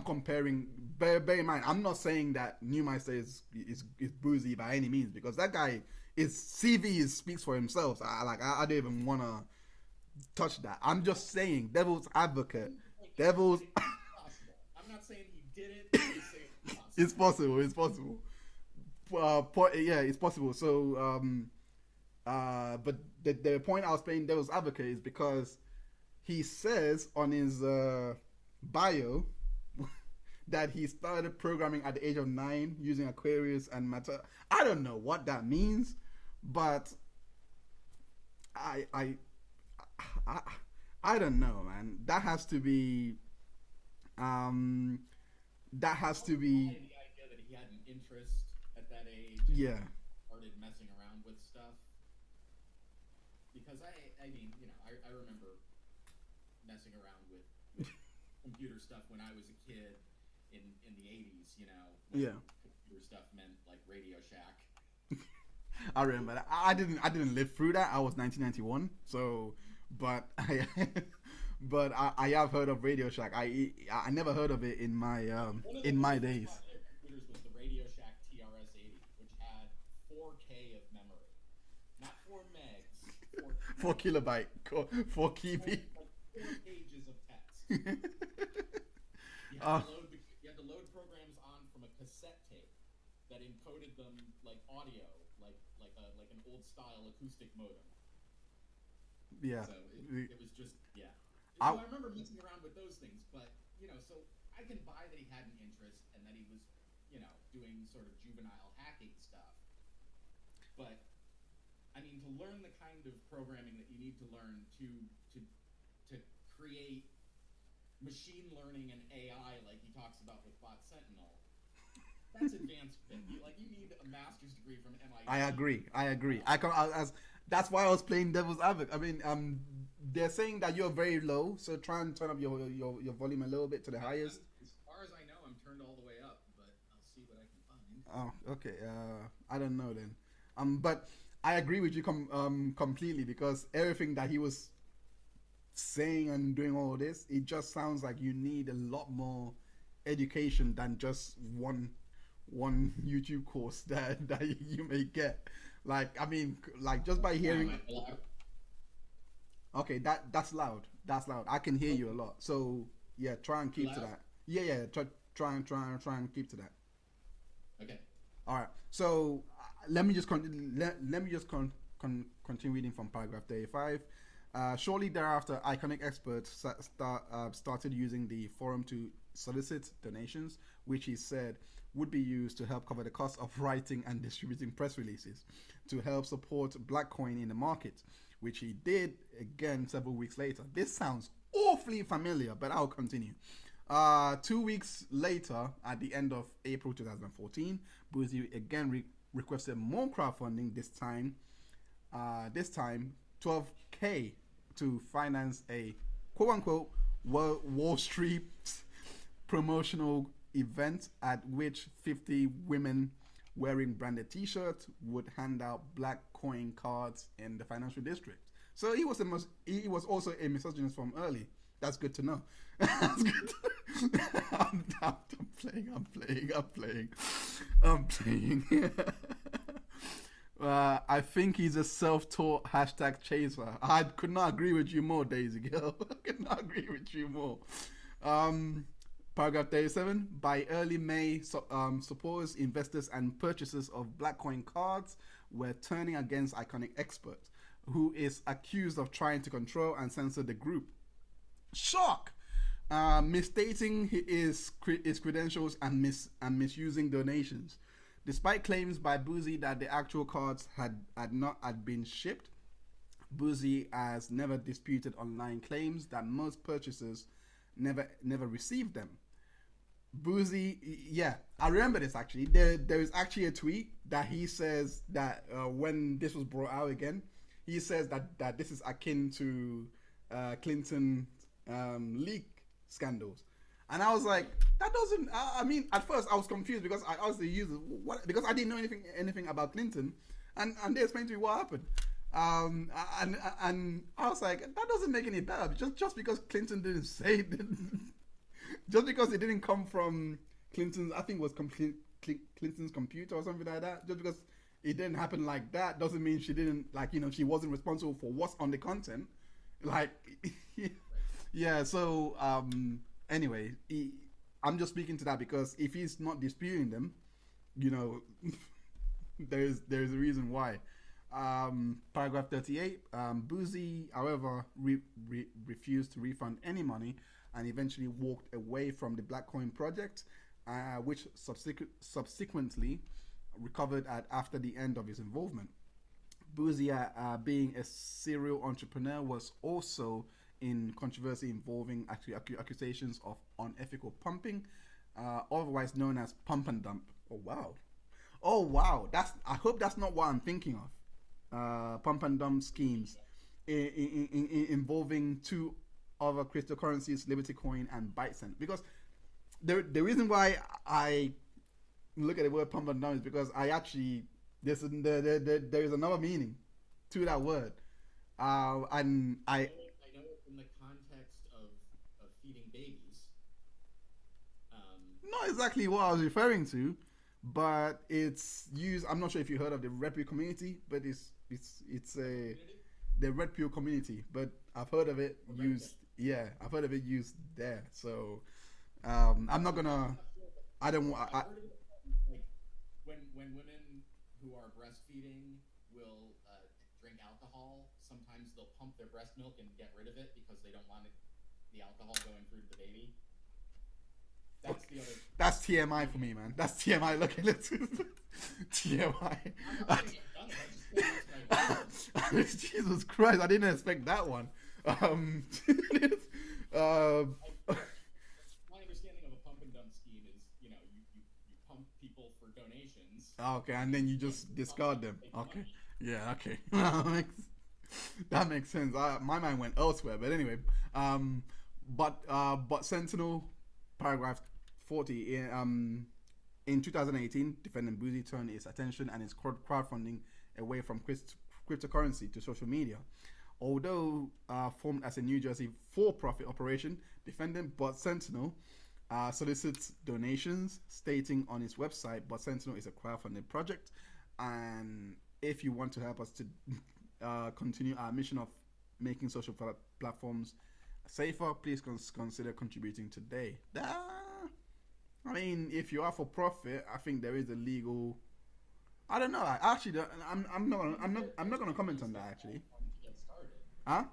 comparing. Bear in mind, I'm not saying that Newmeister is Bouzy by any means, because that guy is CV speaks for himself. I don't even want to touch that. I'm just saying, devil's advocate. Like, Devil's. it's possible. I'm not saying he did it. I'm just saying it's possible. It's possible. It's possible. Yeah, it's possible. So, but the point I was playing devil's advocate is because he says on his bio that he started programming at the age of 9 using Aquarius and Matter. I don't know what that means, but I I, I don't know, man. That has to be that has to The be idea that he had an interest at that age. yeah. Started messing around with stuff. Because I mean, I remember messing around with computer stuff when I was a kid in the 80s, when Yeah. computer stuff meant like Radio Shack. I remember that. I didn't live through that. I was 1991, so but I have heard of Radio Shack. I never heard of it in my One of in the my most days. popular computers was the Radio Shack TRS-80, which had 4K of memory. Not 4 megs, 4 4 kilobyte, 4 KB. like 4 pages of text. You had to load programs on from a cassette tape that encoded them like audio, like an old style acoustic modem. Yeah. So it was just yeah. I- So I remember messing around with those things, but so I can buy that he had an interest and that he was doing sort of juvenile hacking stuff. But I mean, to learn the kind of programming that you need to learn to create machine learning and AI, like he talks about with Bot Sentinel, that's advanced. You need a master's degree from MIT. I agree. That's why I was playing devil's advocate. I mean, they're saying that you're very low, so try and turn up your volume a little bit to the highest. As far as I know, I'm turned all the way up, but I'll see what I can find. Oh, okay. I don't know then. But I agree with you completely, because everything that he was saying and doing all this, it just sounds like you need a lot more education than just one YouTube course that you may get. Like, I mean, like just by hearing. Okay, that's loud. That's loud. I can hear you a lot. So yeah, try and keep to that. Yeah. Try and keep to that. Okay. All right. So let me just continue reading from paragraph 35. Shortly thereafter, Iconic Experts started using the forum to solicit donations, which he said would be used to help cover the cost of writing and distributing press releases to help support Blackcoin in the market, which he did again several weeks later. This sounds awfully familiar, but I'll continue. 2 weeks later, at the end of April 2014, Bouzy again requested more crowdfunding, this time 12K to finance a quote-unquote Wall Street promotional event at which 50 women wearing branded t-shirts would hand out black coin cards in the financial district. So he was also a misogynist from early. That's good to know. That's good to know. I'm playing. I think he's a self-taught hashtag chaser. I could not agree with you more, Daisy Girl. I could not agree with you more. Paragraph 37. By early May, supporters, investors, and purchasers of Blackcoin cards were turning against Iconic Expert, who is accused of trying to control and censor the group. Shock! Misstating his credentials and misusing donations. Despite claims by Bouzy that the actual cards had been shipped, Bouzy has never disputed online claims that most purchasers never received them. Boozy, yeah, I remember this actually. There is actually a tweet that he says that when this was brought out again, he says that this is akin to Clinton leak scandals, and I was like, that doesn't. I mean, at first I was confused because I asked the users what because I didn't know anything about Clinton, and they explained to me what happened. And I was like, that doesn't make any better. Just because Clinton didn't say it, just because it didn't come from Clinton's, I think it was Clinton's computer or something like that. Just because it didn't happen like that doesn't mean she didn't she wasn't responsible for what's on the content. Like, yeah. So anyway, I'm just speaking to that because if he's not disputing them, you know, there's a reason why. Paragraph 38. Bouzy, however, refused to refund any money and eventually walked away from the Black Coin project, which subsequently recovered after the end of his involvement. Bouzy, being a serial entrepreneur, was also in controversy involving accusations of unethical pumping, otherwise known as pump and dump. Oh wow! Oh wow! I hope that's not what I'm thinking of. Pump and dump schemes involving two other cryptocurrencies, Liberty Coin and Bitcent. Because the reason why I look at the word pump and dump is because I actually there is another meaning to that word, and I know it in the context of feeding babies. Not exactly what I was referring to, but it's used. I'm not sure if you heard of the Red Pill community, but it's a the Red Pill community. But I've heard of it used. Yeah, I've heard of it used there. So I'm not gonna. I don't. Like when women who are breastfeeding will drink alcohol, sometimes they'll pump their breast milk and get rid of it because they don't want the alcohol going through to the baby. That's the other. That's TMI for me, man. That's TMI. Look at it. TMI. Jesus Christ! I didn't expect that one. My understanding of a pump and dump scheme is, you pump people for donations. Okay, and then you just discard them. Okay, yeah, okay. That makes sense. My mind went elsewhere, but anyway. But Sentinel, paragraph 40. In 2018, defendant Bouzy turned its attention and its crowdfunding away from cryptocurrency to social media. Although formed as a New Jersey for-profit operation, defendant Bot Sentinel solicits donations, stating on its website, Bot Sentinel is a crowdfunded project, and if you want to help us to continue our mission of making social platforms safer, please consider contributing today. I mean, if you are for profit, I think there is a legal. I don't know. I'm not gonna comment on that actually. To get started. Huh?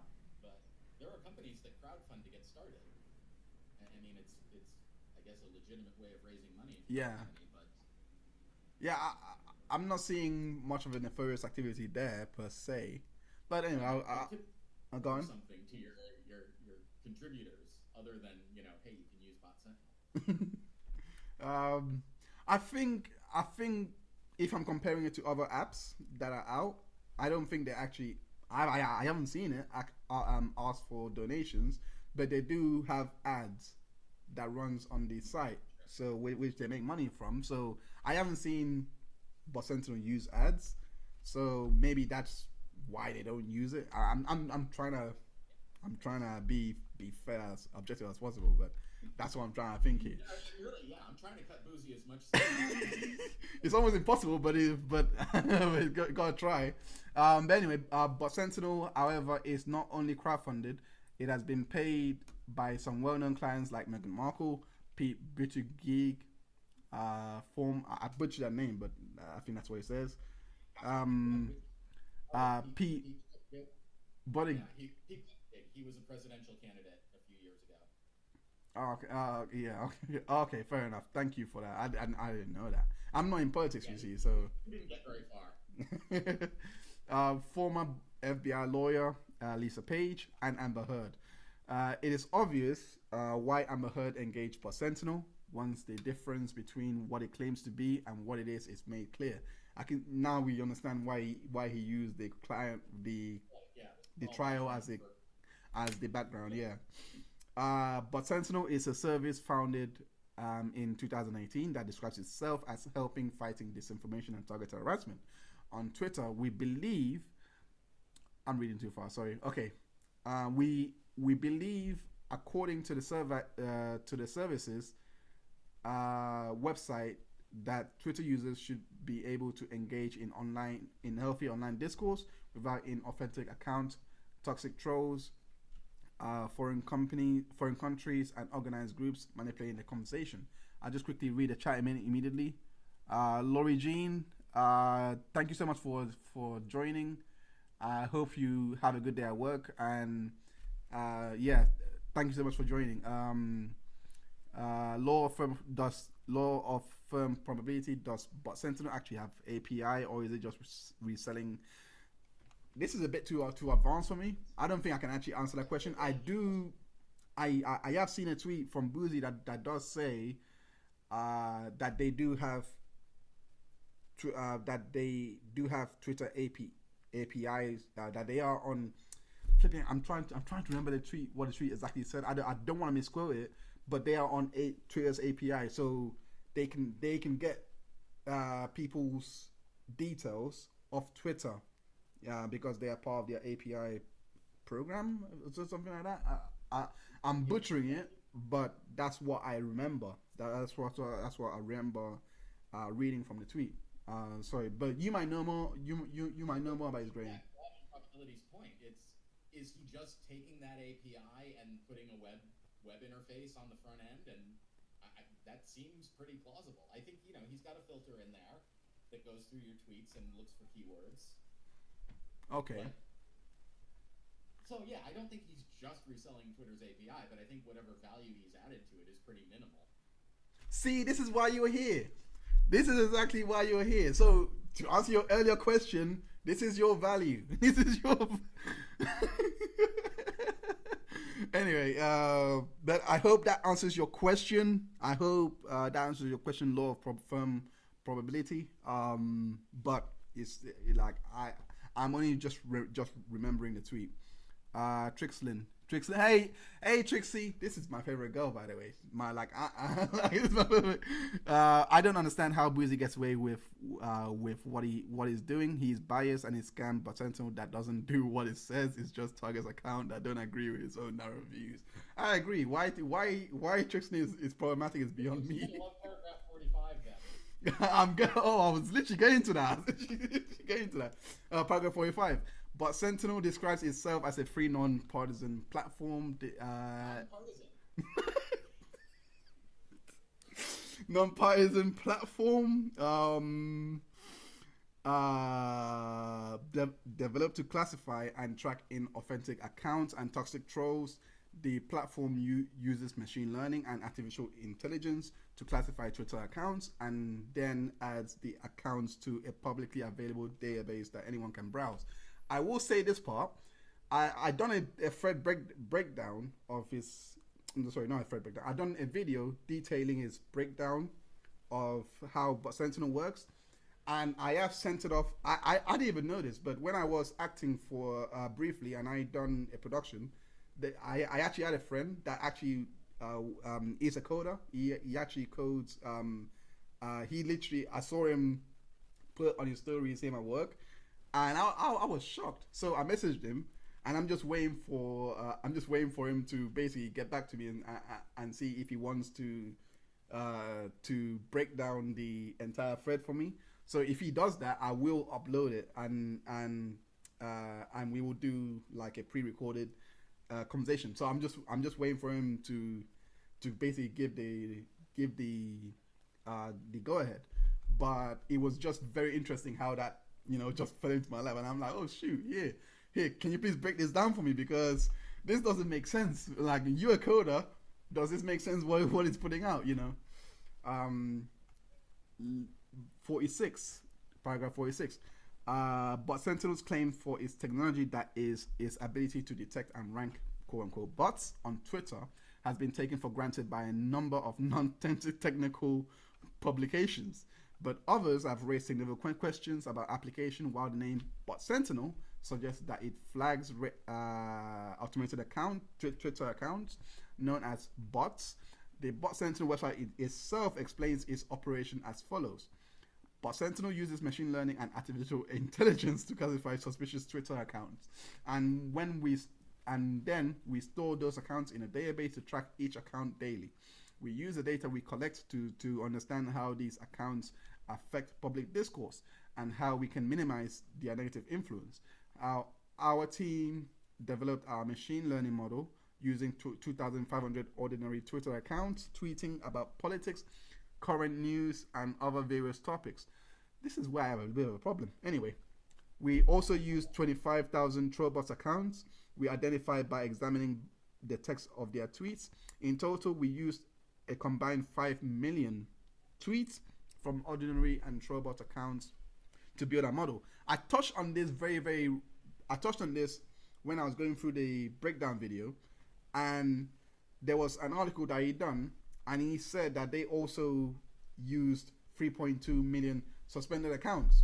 But there are companies that crowdfund to get started. I mean, it's I guess a legitimate way of raising money. Yeah. Company, but Yeah, I'm not seeing much of a nefarious activity there per se. But anyway, I'll go on. Something to your contributors other than hey, you can use Bot Sentinel. I think if I'm comparing it to other apps that are out, I don't think they actually. I haven't seen it ask for donations, but they do have ads that runs on the site, so which they make money from. So I haven't seen Bot Sentinel use ads, so maybe that's why they don't use it. I'm trying to be fair, as objective as possible, but that's what I'm trying to think here. Yeah, I'm trying to cut Bouzy as much. It's almost impossible, but gotta try. But anyway, Bot Sentinel, however, is not only crowdfunded; it has been paid by some well-known clients like Meghan Markle, Pete Buttigieg, I butchered that name, but I think that's what it says. Pete Buttigieg. Yeah, he was a presidential candidate a few years ago. Okay, yeah, okay, okay, fair enough. Thank you for that. I didn't know that. I'm not in politics, Yeah, you see, so. you didn't get very far. Former FBI lawyer Lisa Page and Amber Heard. It is obvious why Amber Heard engaged for Sentinel once the difference between what it claims to be and what it is made clear. I can now we understand why he used the client Yeah, the all trial background for as the background. Yeah. But Sentinel is a service founded in 2018 that describes itself as helping fighting disinformation and targeted harassment. On Twitter, we believe. I'm reading too far. Sorry. Okay. We believe, according to the services website, that Twitter users should be able to engage in healthy online discourse without inauthentic accounts, toxic trolls, foreign countries, and organized groups manipulating the conversation. I'll just quickly read the chat immediately. Laurie Jean, thank you so much for joining. I hope you have a good day at work, and yeah, thank you so much for joining. Law of firm probability, does Bot Sentinel actually have API, or is it just reselling? This is a bit too advanced for me. I don't think I can actually answer that question. I have seen a tweet from Bouzy that does say that they do have Twitter APIs that they are on. I'm trying to remember what the tweet exactly said. I don't want to misquote it, but they are on Twitter's API, so they can get people's details off Twitter, because they are part of their API program or something like that. I'm butchering it, but that's what I remember. That's what I remember reading from the tweet. Sorry, but you might know more. You might know more about his Graham. Probability's point. Is he just taking that API and putting a web interface on the front end, and that seems pretty plausible. I think he's got a filter in there that goes through your tweets and looks for keywords. Okay. So yeah, I don't think he's just reselling Twitter's API, but I think whatever value he's added to it is pretty minimal. See, this is why you're here. This is exactly why you're here. So to answer your earlier question, this is your value. This is your. Anyway, but I hope that answers your question. I hope that answers your question. Law of firm probability. But it's like I'm only just remembering the tweet. Trixlin, hey Trixie, this is my favorite girl, by the way. I don't understand how Bouzy gets away with what he's doing. He's biased and he's scammed, but Sentinel that doesn't do what it says. It's just targets account that don't agree with his own narrow views. I agree. Why Trixlin is problematic is beyond me. I love paragraph 45 then. I was literally getting to that. Paragraph 45. But Sentinel describes itself as a free, non-partisan platform. Non-partisan platform developed to classify and track inauthentic accounts and toxic trolls. The platform uses machine learning and artificial intelligence to classify Twitter accounts and then adds the accounts to a publicly available database that anyone can browse. I will say this part. I done a thread breakdown of his. Sorry, not a thread breakdown. I done a video detailing his breakdown of how Sentinel works, and I have sent it off. I didn't even know this, but when I was acting for briefly, and I done a production, I actually had a friend that actually is a coder. He actually codes. He literally, I saw him put on his story his name at work. And I was shocked. So I messaged him, and I'm just waiting for him to basically get back to me and see if he wants to break down the entire thread for me. So if he does that, I will upload it and we will do like a pre-recorded conversation. So I'm just waiting for him to basically give the go ahead. But it was just very interesting how that just fell into my lap, and I'm like, oh shoot, yeah. Here, can you please break this down for me, because this doesn't make sense. Like, you're a coder, Does this make sense? What it's putting out? You know, um, 46, paragraph 46. But Sentinel's claim for its technology that is its ability to detect and rank quote unquote bots on Twitter has been taken for granted by a number of non-technical publications. But others have raised significant questions about application, while the name Bot Sentinel suggests that it flags automated Twitter accounts known as bots. The Bot Sentinel website itself explains its operation as follows. Bot Sentinel uses machine learning and artificial intelligence to classify suspicious Twitter accounts, and then we store those accounts in a database to track each account daily. We use the data we collect to understand how these accounts affect public discourse and how we can minimize their negative influence. Our team developed our machine learning model using 2,500 ordinary Twitter accounts tweeting about politics, current news, and other various topics. This is where I have a bit of a problem. Anyway, we also used 25,000 Trollbots accounts we identified by examining the text of their tweets. In total, we used a combined 5 million tweets from ordinary and Trollbot accounts to build a model. I touched on this when I was going through the breakdown video, and there was an article that he done, and he said that they also used 3.2 million suspended accounts.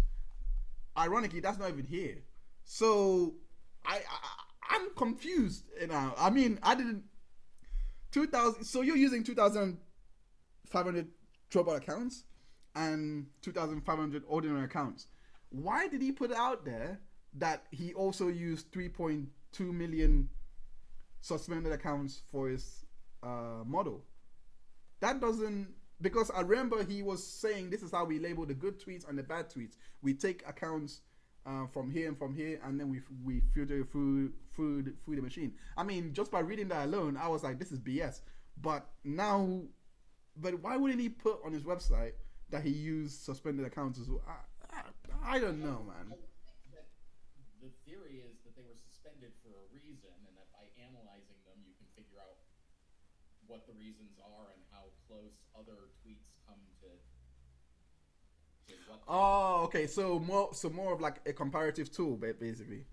Ironically, that's not even here. So I'm confused now. I mean, I didn't 2,000. So you're using 2,500 Trollbot accounts and 2,500 ordinary accounts. Why did he put it out there that he also used 3.2 million suspended accounts for his model? That doesn't, because I remember he was saying this is how we label the good tweets and the bad tweets. We take accounts from here and from here, and then we filter through the machine. I mean, just by reading that alone, I was like, this is BS. But why wouldn't he put on his website that he used suspended accounts as well? I don't know, man. The theory is that they were suspended for a reason, and that by analyzing them, you can figure out what the reasons are and how close other tweets come to what. Oh, okay. So more of like a comparative tool, basically.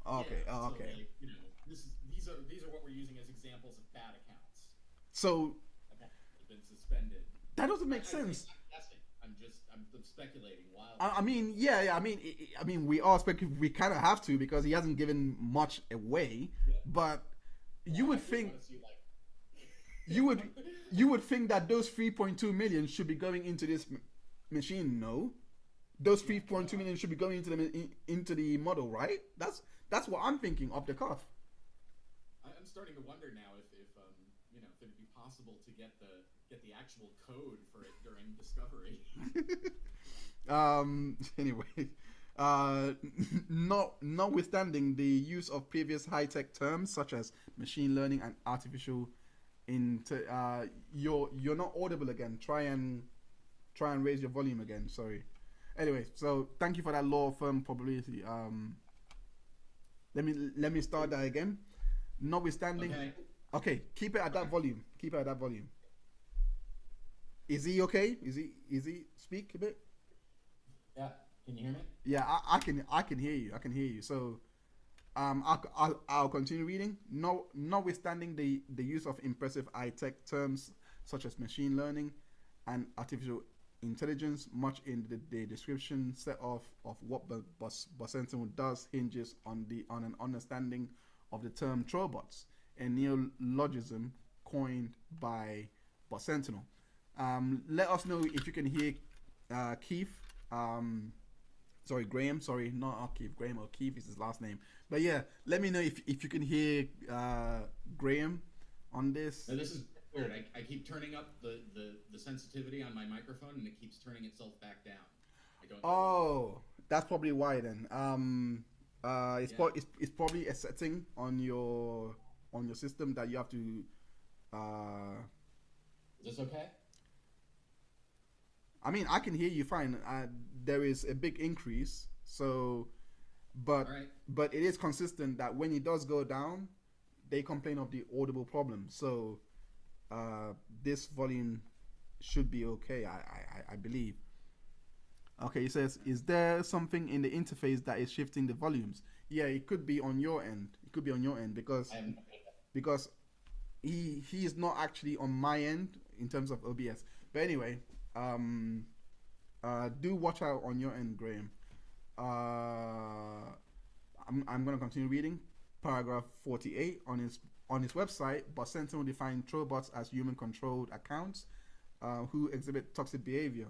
Okay. Yeah, okay. So like, you know, these are what we're using as examples of bad accounts. So Accounts that have been suspended. that doesn't make sense. I'm speculating wildly. I mean, yeah. I mean, we all we kind of have to, because he hasn't given much away. Yeah. But you would think See, like, you would think that those 3.2 million should be going into this machine. No, those 3.2 million should be going into the model, right? That's what I'm thinking off the cuff. I'm starting to wonder now if you know, if it'd be possible to get the actual code for it during discovery. Anyway, notwithstanding the use of previous high-tech terms such as machine learning and artificial you're not audible again. Try and raise your volume again. Sorry. Anyway, so thank you for that law firm probability. Let me start that again. Notwithstanding. Okay, keep it at that volume. Keep it at that volume. Is he okay? Is he speak a bit? Yeah. Can you hear me? Yeah, I can hear you. I can hear you. So I'll continue reading. Notwithstanding the use of impressive high-tech terms such as machine learning and artificial intelligence, much in the description set of what Sentinel does hinges on an understanding of the term trollbots, a neologism coined by Sentinel. Let us know if you can hear Keefe. Sorry, Graham. Sorry, not Keefe. Graham O Keefe is his last name. But yeah, let me know if you can hear Graham on this. Now, this is weird. I keep turning up the sensitivity on my microphone, and it keeps turning itself back down. I don't know. Oh, that's probably why then. It's probably a setting on your system that you have to. Is this okay? I mean, I can hear you fine. There is a big increase, so, but it is consistent that when it does go down, they complain of the audible problem. So, this volume should be okay. I believe. Okay, he says, is there something in the interface that is shifting the volumes? Yeah, it could be on your end. It could be on your end because I am because he is not actually on my end in terms of OBS. But anyway, um, do watch out on your end, Graham. I'm gonna continue reading. Paragraph 48 on his website, but Sentinel defined trollbots as human-controlled accounts who exhibit toxic behavior,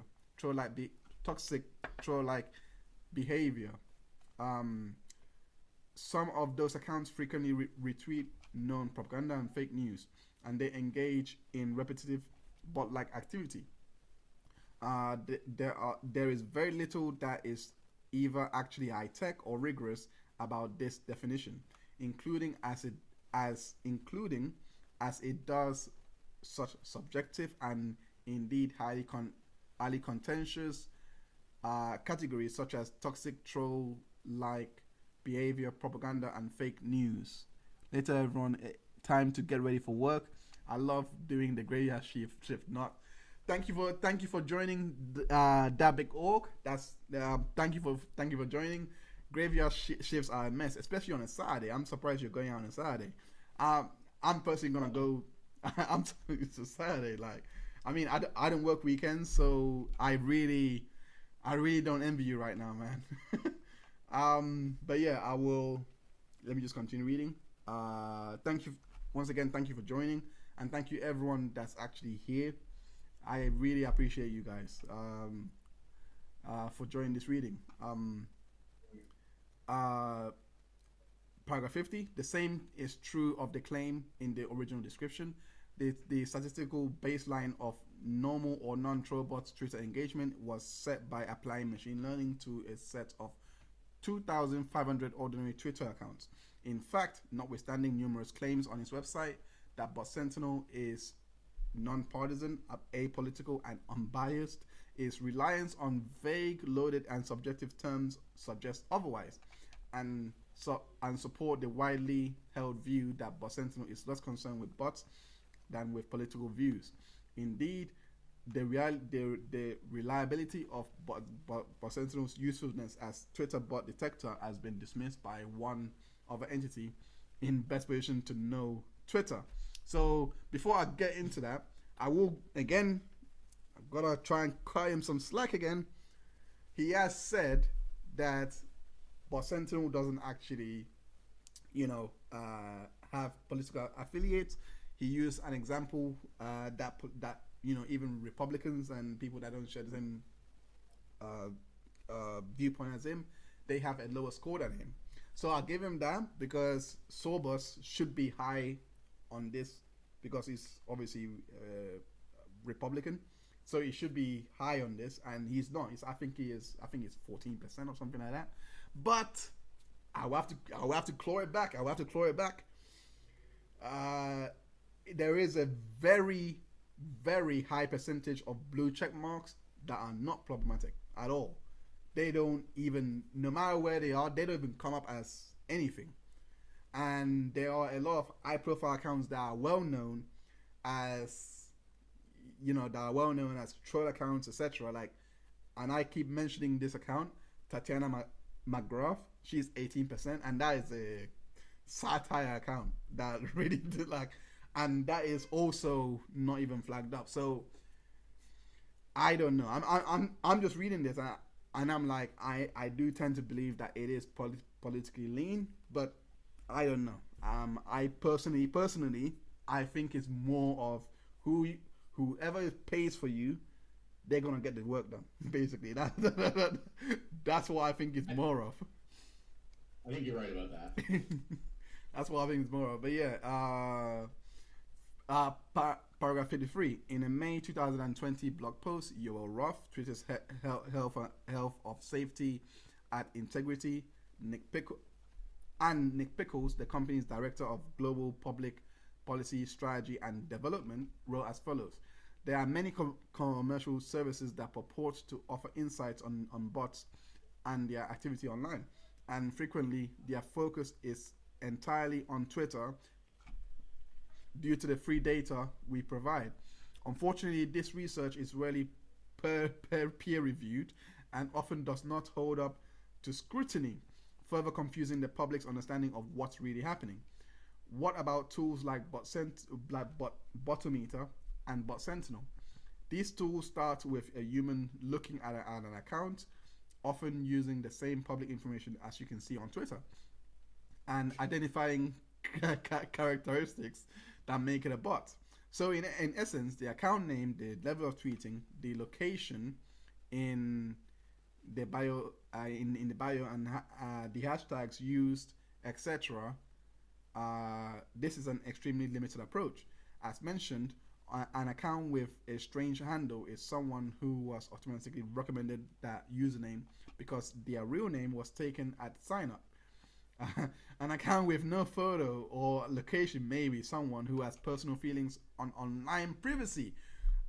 toxic troll-like behavior. Um, some of those accounts frequently retweet known propaganda and fake news, and they engage in repetitive bot-like activity. There is very little that is either actually high tech or rigorous about this definition, including as it does such subjective and indeed highly contentious categories such as toxic troll like behavior, propaganda, and fake news. Later, everyone, time to get ready for work. I love doing the graveyard shift. Not. Thank you for joining that big org. That's thank you for joining. Graveyard shifts are a mess, especially on a Saturday. I'm surprised you're going out on a Saturday. I'm personally gonna go. It's a Saturday. Like, I mean, I don't work weekends, so I really don't envy you right now, man. But yeah, I will. Let me just continue reading. Thank you once again. Thank you for joining, and thank you everyone that's actually here. I really appreciate you guys for joining this reading. Paragraph 50. The same is true of the claim in the original description. The statistical baseline of normal or non-trollbot Twitter engagement was set by applying machine learning to a set of 2,500 ordinary Twitter accounts. In fact, notwithstanding numerous claims on its website that Bot Sentinel is non-partisan, apolitical, and unbiased, its reliance on vague, loaded, and subjective terms suggests otherwise, and support the widely held view that Bot Sentinel is less concerned with bots than with political views. Indeed, the reliability of Bot Sentinel's usefulness as Twitter bot detector has been dismissed by one other entity in best position to know Twitter. So before I get into that, I will again, I've got to try and cut him some slack again. He has said that Bot Sentinel doesn't actually, have political affiliates. He used an example that even Republicans and people that don't share the same viewpoint as him, they have a lower score than him. So I'll give him that because Sorbus should be high on this because he's obviously Republican, so he should be high on this, and he's not. I think it's 14% or something like that. But I will have to claw it back. There is a very, very high percentage of blue check marks that are not problematic at all. They don't even, no matter where they are, they don't even come up as anything. And there are a lot of high-profile accounts that are well known as, troll accounts, etc. Like, and I keep mentioning this account, Tatiana McGrath. She's 18%, and that is a satire account that really did and that is also not even flagged up. So I don't know. I'm just reading this, and I'm like, I do tend to believe that it is politically lean, but I don't know. I personally, I think it's more of whoever pays for you, they're gonna get the work done. Basically, that's what I think it's more of. I think you're right about that. That's what I think it's more of. But yeah, paragraph 53. In a May 2020 blog post, Yoel Roth, Twitter's health of safety at integrity, Nick Pickles, the company's director of global public policy, strategy, and development, wrote as follows: there are many commercial services that purport to offer insights on bots and their activity online, and frequently their focus is entirely on Twitter, due to the free data we provide. Unfortunately, this research is rarely peer reviewed and often does not hold up to scrutiny, further confusing the public's understanding of what's really happening. What about tools like Botometer and Bot Sentinel? These tools start with a human looking at an account, often using the same public information as you can see on Twitter, and identifying characteristics that make it a bot. So in essence, the account name, the level of tweeting, the location in the bio, in the bio, and the hashtags used, etc. This is an extremely limited approach. As mentioned, an account with a strange handle is someone who was automatically recommended that username because their real name was taken at sign up. An account with no photo or location may be someone who has personal feelings on online privacy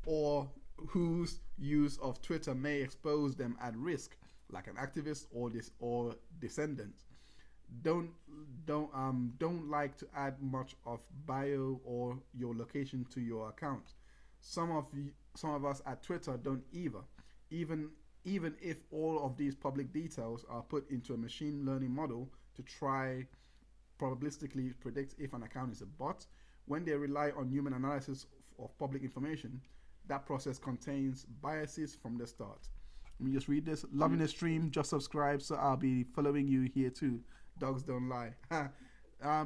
or whose use of Twitter may expose them at risk, like an activist or descendant. Don't like to add much of bio or your location to your account. Some of us at Twitter don't either. Even if all of these public details are put into a machine learning model to try probabilistically predict if an account is a bot, when they rely on human analysis of public information, that process contains biases from the start. Let me just read this. Loving the stream, just subscribe, so I'll be following you here too. Dogs don't lie.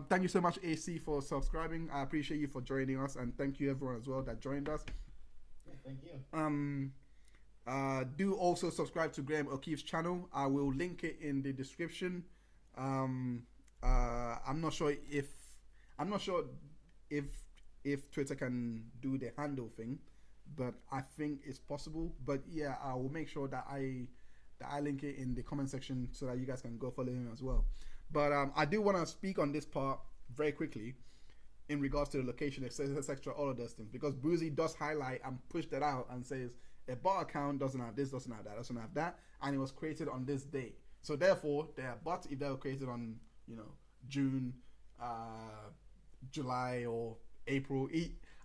Thank you so much, AC, for subscribing. I appreciate you for joining us, and thank you everyone as well that joined us. Yeah, thank you. Do also subscribe to Graham O Keefe's channel. I will link it in the description. I'm not sure if Twitter can do the handle thing, but I think it's possible. But yeah, I will make sure that I link it in the comment section so that you guys can go follow him as well. But I do want to speak on this part very quickly in regards to the location, etc., all of those things, because Bouzy does highlight and push that out and says a bot account doesn't have this, doesn't have that, doesn't have that, and it was created on this day. So therefore, they are bots if they were created on, June, July, or April.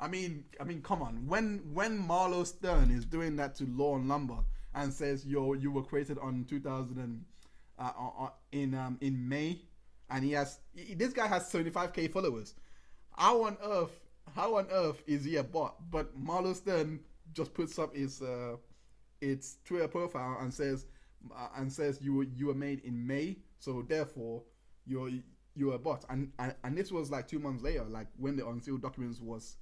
I mean, come on. When Marlo Stern is doing that to Law and Lumber and says you were created on 2000 in May, and this guy has 75k followers. How on earth is he a bot? But Marlo Stern just puts up his Twitter profile and says you were made in May, so therefore you're a bot. And this was like 2 months later, like when the unsealed documents was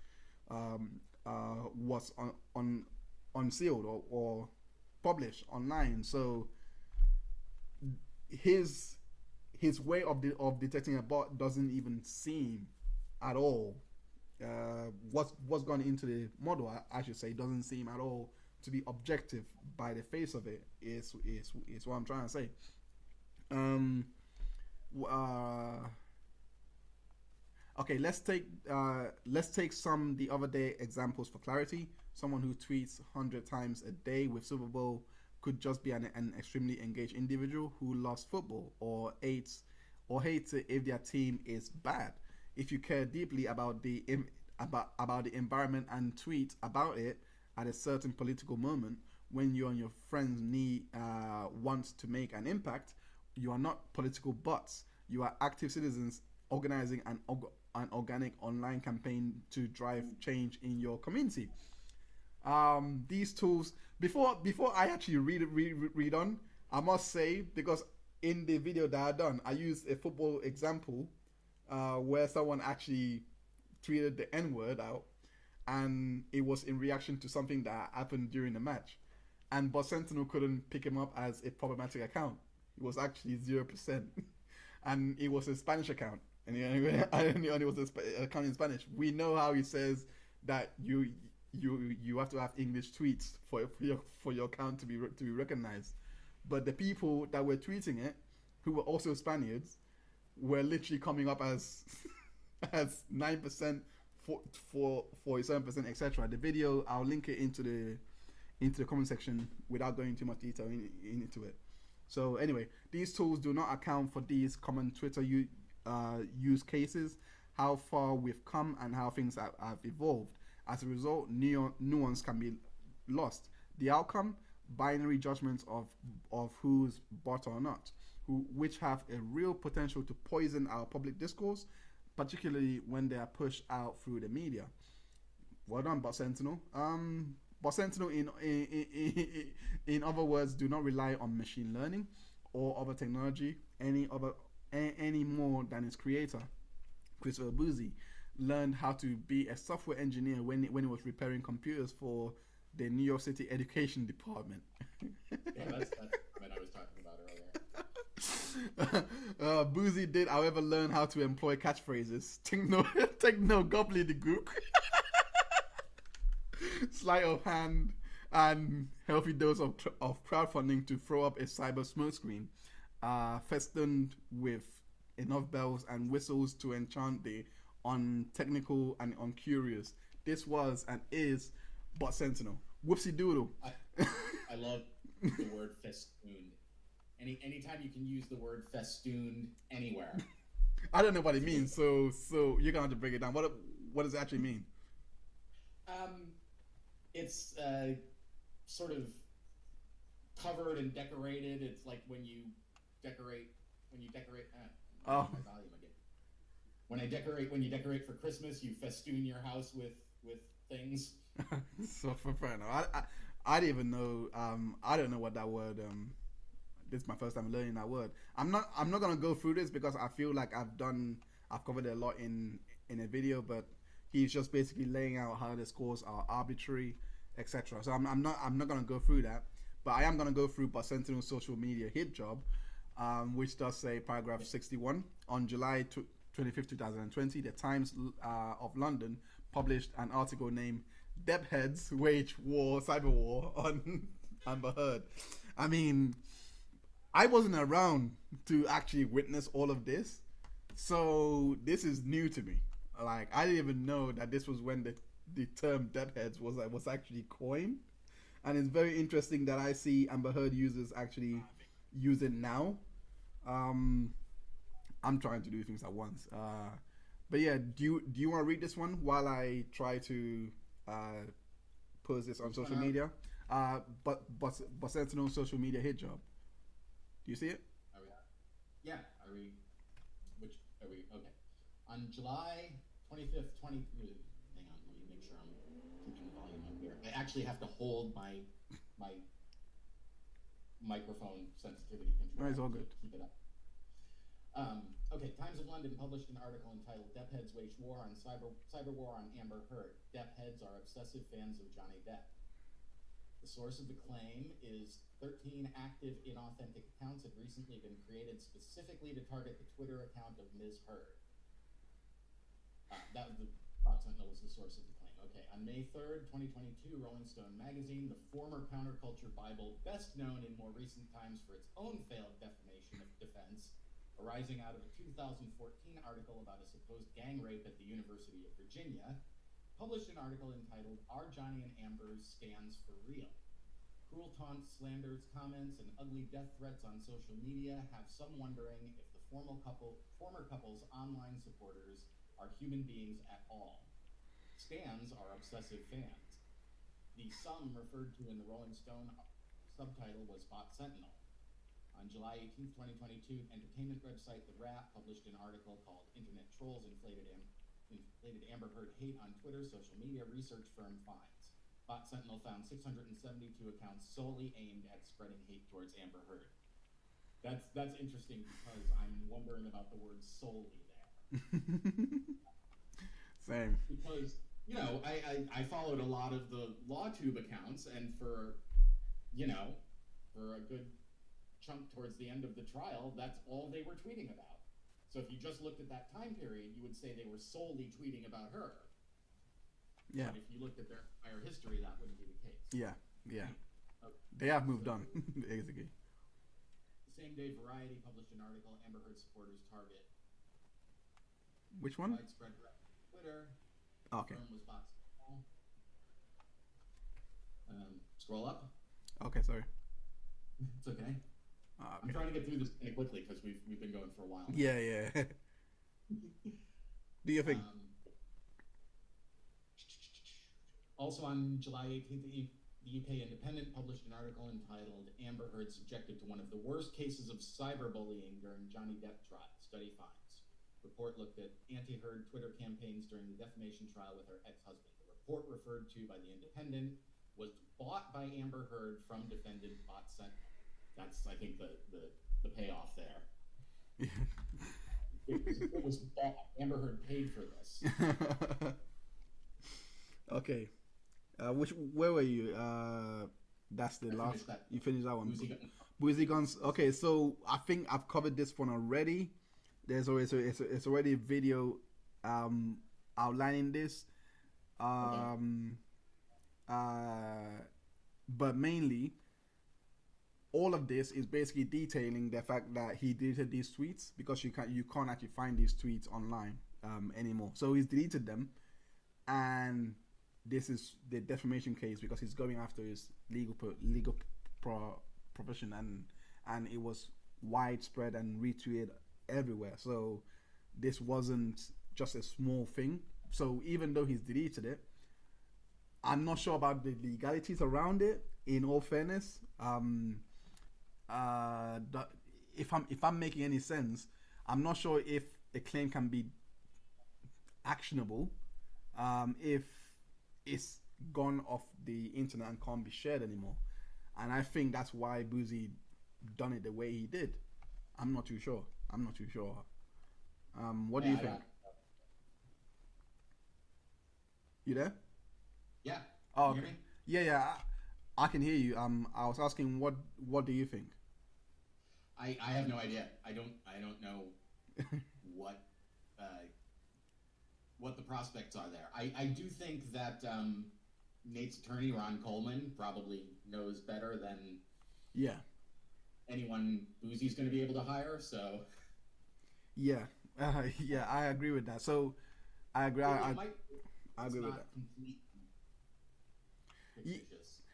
unsealed or published online. So his way of detecting a bot doesn't even seem at all what's gone into the model, I should say, doesn't seem at all to be objective by the face of it. Is what I'm trying to say. Okay, let's take some the other day examples for clarity. Someone who tweets 100 times a day with Super Bowl could just be an extremely engaged individual who loves football or hates it if their team is bad. If you care deeply about the environment and tweet about it at a certain political moment when you and your friends want to make an impact, you are not political bots. You are active citizens organizing an organic online campaign to drive change in your community. These tools, before I actually read on, I must say, because in the video that I done, I used a football example where someone actually tweeted the N-word out, and it was in reaction to something that happened during the match. And Bot Sentinel couldn't pick him up as a problematic account. It was actually 0%, and it was a Spanish account, and it was an account in Spanish. We know how he says that you have to have English tweets for your account to be recognized. But the people that were tweeting it, who were also Spaniards, were literally coming up as 9%, 47%, etc. The video, I'll link it into the comment section without going too much detail into it. So anyway, these tools do not account for these common Twitter use cases. how far we've come and how things have evolved. As a result, nuance can be lost. The outcome, binary judgments of who's bot or not, which have a real potential to poison our public discourse, particularly when they are pushed out through the media. Well done, Bot Sentinel. Bot Sentinel, in other words, do not rely on machine learning or other technology any more than its creator, Christopher Bouzy, learned how to be a software engineer when he was repairing computers for the New York City Education Department. Yeah, that's what I was talking about earlier. Boozy did, however, learn how to employ catchphrases. Techno gobbledygook, sleight of hand, and healthy dose of crowdfunding to throw up a cyber smokescreen, festooned with enough bells and whistles to enchant the untechnical and uncurious. This was and is Bot Sentinel. Whoopsie doodle. I love the word festooned. Anytime you can use the word festooned anywhere. I don't know what it means, so you're gonna have to break it down. What does it actually mean? It's sort of covered and decorated. It's like when you decorate. Oh. My volume again. When you decorate for Christmas, you festoon your house with things. So fair enough. I didn't even know. I don't know what that word. This is my first time learning that word. I'm not gonna go through this because I feel like I've covered it a lot in a video, but he's just basically laying out how the scores are arbitrary, etc. So I'm not gonna go through that, but I am gonna go through Bot Sentinel's social media hit job, which does say paragraph 61 on July 25th, 2020, the Times of London published an article named "Deb Heads Wage War, Cyber War" on Amber Heard. I mean, I wasn't around to actually witness all of this, so this is new to me. Like, I didn't even know that this was when the term "Deb Heads" was actually coined, and it's very interesting that I see Amber Heard users actually use it now. I'm trying to do things at once. But yeah, do you want to read this one while I try to post this on social media? But Sentinel social media hit job. Do you see it? Are we? Yeah. Are we? Okay. On July 25th, hang on, let me make sure I'm keeping the volume up here. I actually have to hold my microphone sensitivity control. No, it's all good. Keep it up. Okay, Times of London published an article entitled "Depp Heads Wage War on Cyber War on Amber Heard. Depp Heads are obsessive fans of Johnny Depp." The source of the claim is 13 active inauthentic accounts had recently been created specifically to target the Twitter account of Ms. Heard. That was the Bot Sentinel was the source of the claim. Okay, on May 3rd, 2022, Rolling Stone magazine, the former counterculture Bible, best known in more recent times for its own failed defamation of defense, arising out of a 2014 article about a supposed gang rape at the University of Virginia, published an article entitled "Are Johnny and Amber's Scans for Real?" Cruel taunts, slanders, comments, and ugly death threats on social media have some wondering if the former couple's online supporters are human beings at all. Scans are obsessive fans. The some referred to in the Rolling Stone subtitle was Bot Sentinel. On July 18th, 2022, entertainment website The Wrap published an article called "Internet Trolls Inflated Amber Heard Hate on Twitter, Social Media Research Firm Finds." Bot Sentinel found 672 accounts solely aimed at spreading hate towards Amber Heard. That's interesting because I'm wondering about the word "solely" there. Same. Because, I followed a lot of the LawTube accounts, and for a good chunk towards the end of the trial, that's all they were tweeting about. So if you just looked at that time period, you would say they were solely tweeting about her. Yeah. But if you looked at their entire history, that wouldn't be the case. Yeah. Okay. They have moved on, basically. The same day, Variety published an article, "Amber Heard supporters target." Which one? Widespread threat on Twitter. Okay. The firm was Bot Sentinel. Scroll up. Okay, sorry. It's okay. Okay. I'm trying to get through this quickly because we've been going for a while now. Yeah. Do you think? Also on July 18th, the UK Independent published an article entitled Amber Heard Subjected to One of the Worst Cases of Cyberbullying During Johnny Depp Trial. Study finds. Report looked at anti-Heard Twitter campaigns during the defamation trial with her ex-husband. The report referred to by the Independent was bought by Amber Heard from defendant Bot Sentinel. That's, I think, the payoff there. It was bought. Amber Heard paid for this. Okay. Where were you? That's the last. You finished that one. Boozy Guns. Okay, so I think I've covered this one already. There's always it's already a video outlining this. But mainly, all of this is basically detailing the fact that he deleted these tweets because you can't actually find these tweets online anymore. So he's deleted them, and this is the defamation case because he's going after his legal profession, and it was widespread and retweeted everywhere. So this wasn't just a small thing. So even though he's deleted it, I'm not sure about the legalities around it. In all fairness, if I'm making any sense, I'm not sure if a claim can be actionable if it's gone off the internet and can't be shared anymore. And I think that's why Bouzy done it the way he did. I'm not too sure. What do you think? You there? Yeah. Oh, okay. Yeah. I can hear you. I was asking what do you think? I have no idea. I don't know what the prospects are there. I do think that Nate's attorney Ron Coleman probably knows better than anyone Bouzy's going to be able to hire. So yeah, I agree with that. So I agree. I agree with that.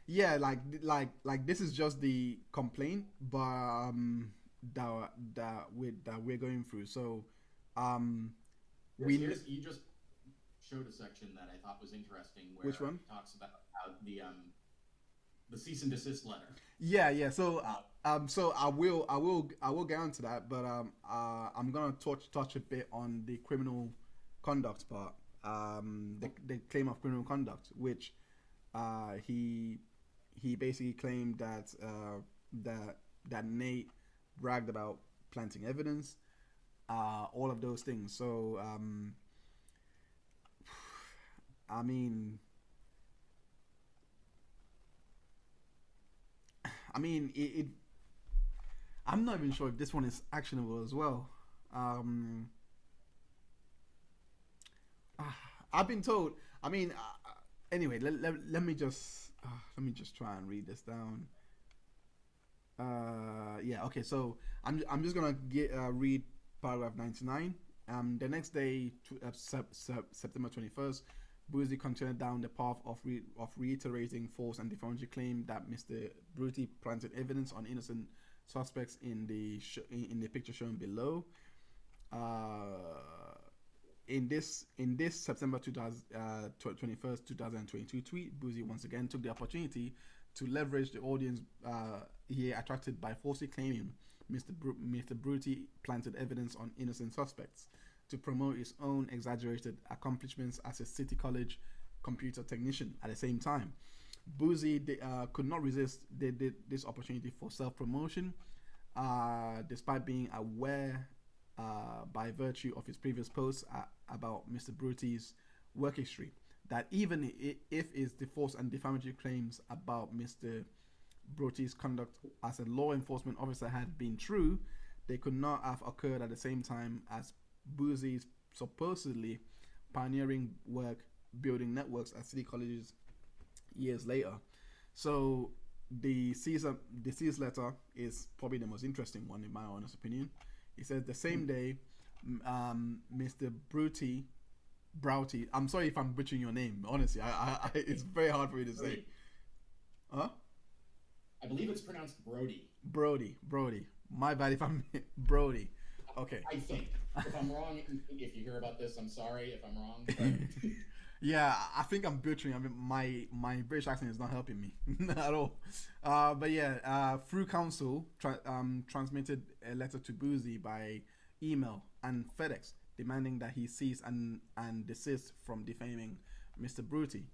Yeah, like this is just the complaint, but that we're going through. So you just showed a section that I thought was interesting. Where which one? It talks about how the cease and desist letter. Yeah. So so I will get onto that, but I'm gonna touch a bit on the criminal conduct part. The claim of criminal conduct, which he basically claimed that that Nate bragged about planting evidence, all of those things. So I mean it I'm not even sure if this one is actionable as well. I've been told. I mean, anyway, let me just try and read this down. Okay. So I'm just gonna read paragraph 99. The next day, September 21st, Bouzy continued down the path of reiterating false and defamatory claim that Mr. Brouty planted evidence on innocent suspects in the picture shown below. In this September 21st, 2022 tweet, Bouzy once again took the opportunity to leverage the audience he attracted by falsely claiming Mr. Brouty planted evidence on innocent suspects to promote his own exaggerated accomplishments as a City College computer technician. At the same time, Bouzy could not resist this opportunity for self-promotion, despite being aware by virtue of his previous posts about Mr. Brouty's work history, that even if his false and defamatory claims about Mr. Brouty's conduct as a law enforcement officer had been true, they could not have occurred at the same time as Bouzy's supposedly pioneering work building networks at City Colleges years later. So the cease letter is probably the most interesting one in my honest opinion. It says the same day, Mr. Brouty, I'm sorry if I'm butchering your name. Honestly, I it's very hard for me to say. Huh? I believe it's pronounced Brody. Brody. My bad if I'm Brody. Okay. I think. If I'm wrong, if you hear about this, I'm sorry if I'm wrong. But... Yeah, I think I'm butchering. I mean, my British accent is not helping me at all. But yeah, through counsel, transmitted a letter to Bouzy by email and FedEx demanding that he cease and desist from defaming Mr. Broughty,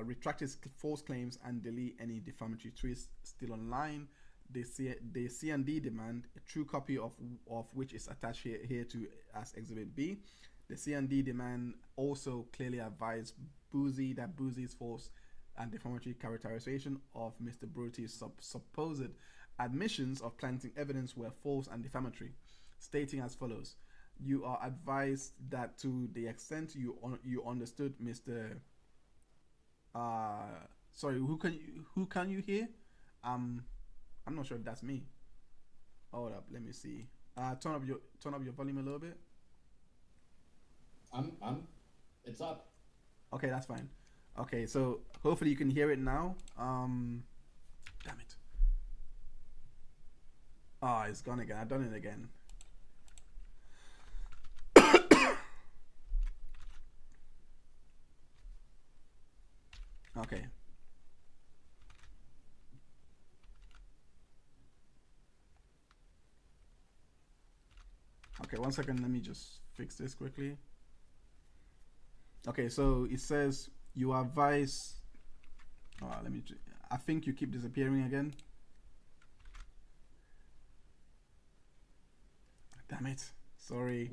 retract his false claims and delete any defamatory tweets still online. The C&D demand, a true copy of which is attached here to as Exhibit B. The C&D demand also clearly advised Bouzy that Bouzy's false and defamatory characterization of Mr. Broughty's supposed admissions of planting evidence were false and defamatory, stating as follows: "You are advised that to the extent you understood Mr. Sorry, who can you hear? I'm not sure if that's me. Hold up, let me see. Turn up your volume a little bit. It's up. Okay, that's fine. Okay, so hopefully you can hear it now. Damn it. Oh, it's gone again. I've done it again. Okay. Okay, 1 second. Let me just fix this quickly. Okay, so it says you are advised. I think you keep disappearing again. Damn it. Sorry.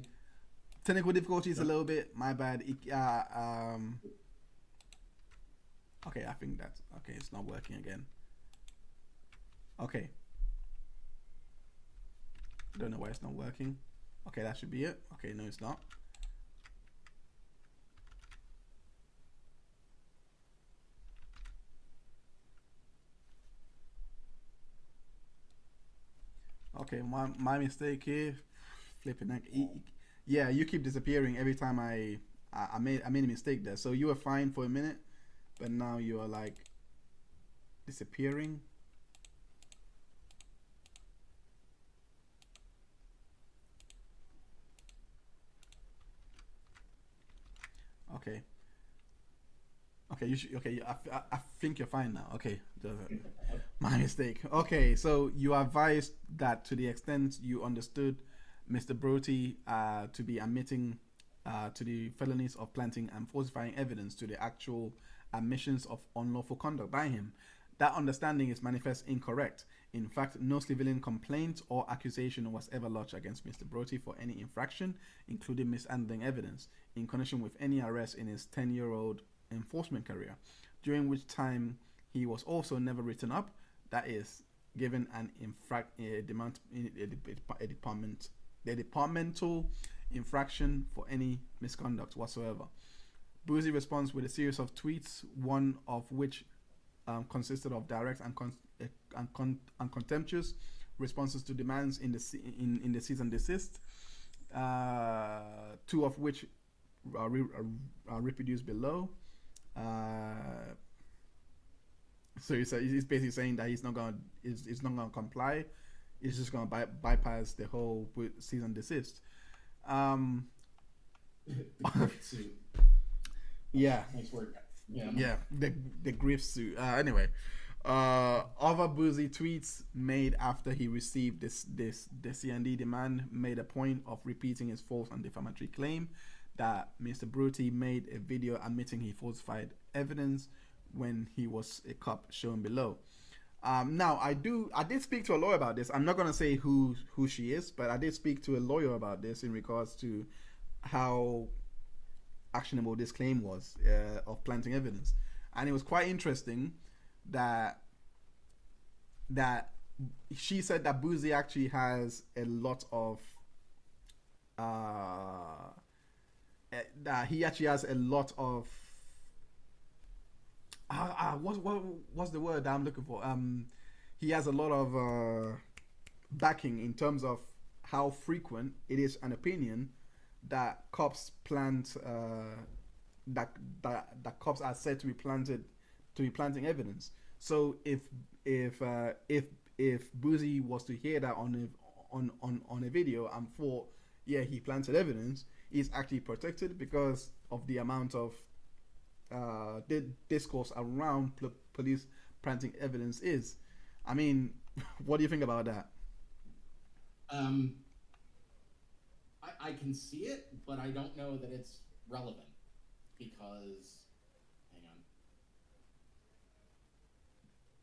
Technical difficulties a little bit. My bad. Okay, I think that's okay. It's not working again. Okay. Don't know why it's not working. Okay, that should be it. Okay, no, it's not. Okay, my mistake here. Flipping heck. Yeah, you keep disappearing every time I made a mistake there. So you were fine for a minute, but now you are like disappearing. Okay. Okay, you should. Okay, I think you're fine now. Okay, my mistake. Okay, so you advised that to the extent you understood Mr. Broughty to be admitting to the felonies of planting and falsifying evidence to the actual admissions of unlawful conduct by him, that understanding is manifest incorrect. In fact, no civilian complaint or accusation was ever lodged against Mr. Broughty for any infraction, including mishandling evidence, in connection with any arrest in his 10-year-old enforcement career, during which time he was also never written up, that is, given an departmental infraction for any misconduct whatsoever. Bouzy responds with a series of tweets, one of which consisted of direct and contemptuous responses to demands in the cease and desist, two of which are reproduced below. So he's basically saying that he's not gonna comply. He's just gonna bypass the whole cease and desist. Yeah. Nice work. Yeah. The grief suit. Anyway, other Bouzy tweets made after he received the C&D demand made a point of repeating his false and defamatory claim that Mr. Broughty made a video admitting he falsified evidence when he was a cop, shown below. Now, I did speak to a lawyer about this. I'm not gonna say who she is, but I did speak to a lawyer about this in regards to how actionable this claim was of planting evidence, and it was quite interesting that she said that Bouzy actually has a lot of that he actually has a lot of what's the word that I'm looking for? He has a lot of backing in terms of how frequent it is an opinion that cops plant that cops are said to be planting evidence. So if Bouzy was to hear that on a video and thought, yeah, he planted evidence, is actually protected because of the amount of discourse around police planting evidence is. I mean, what do you think about that? I can see it, but I don't know that it's relevant because, hang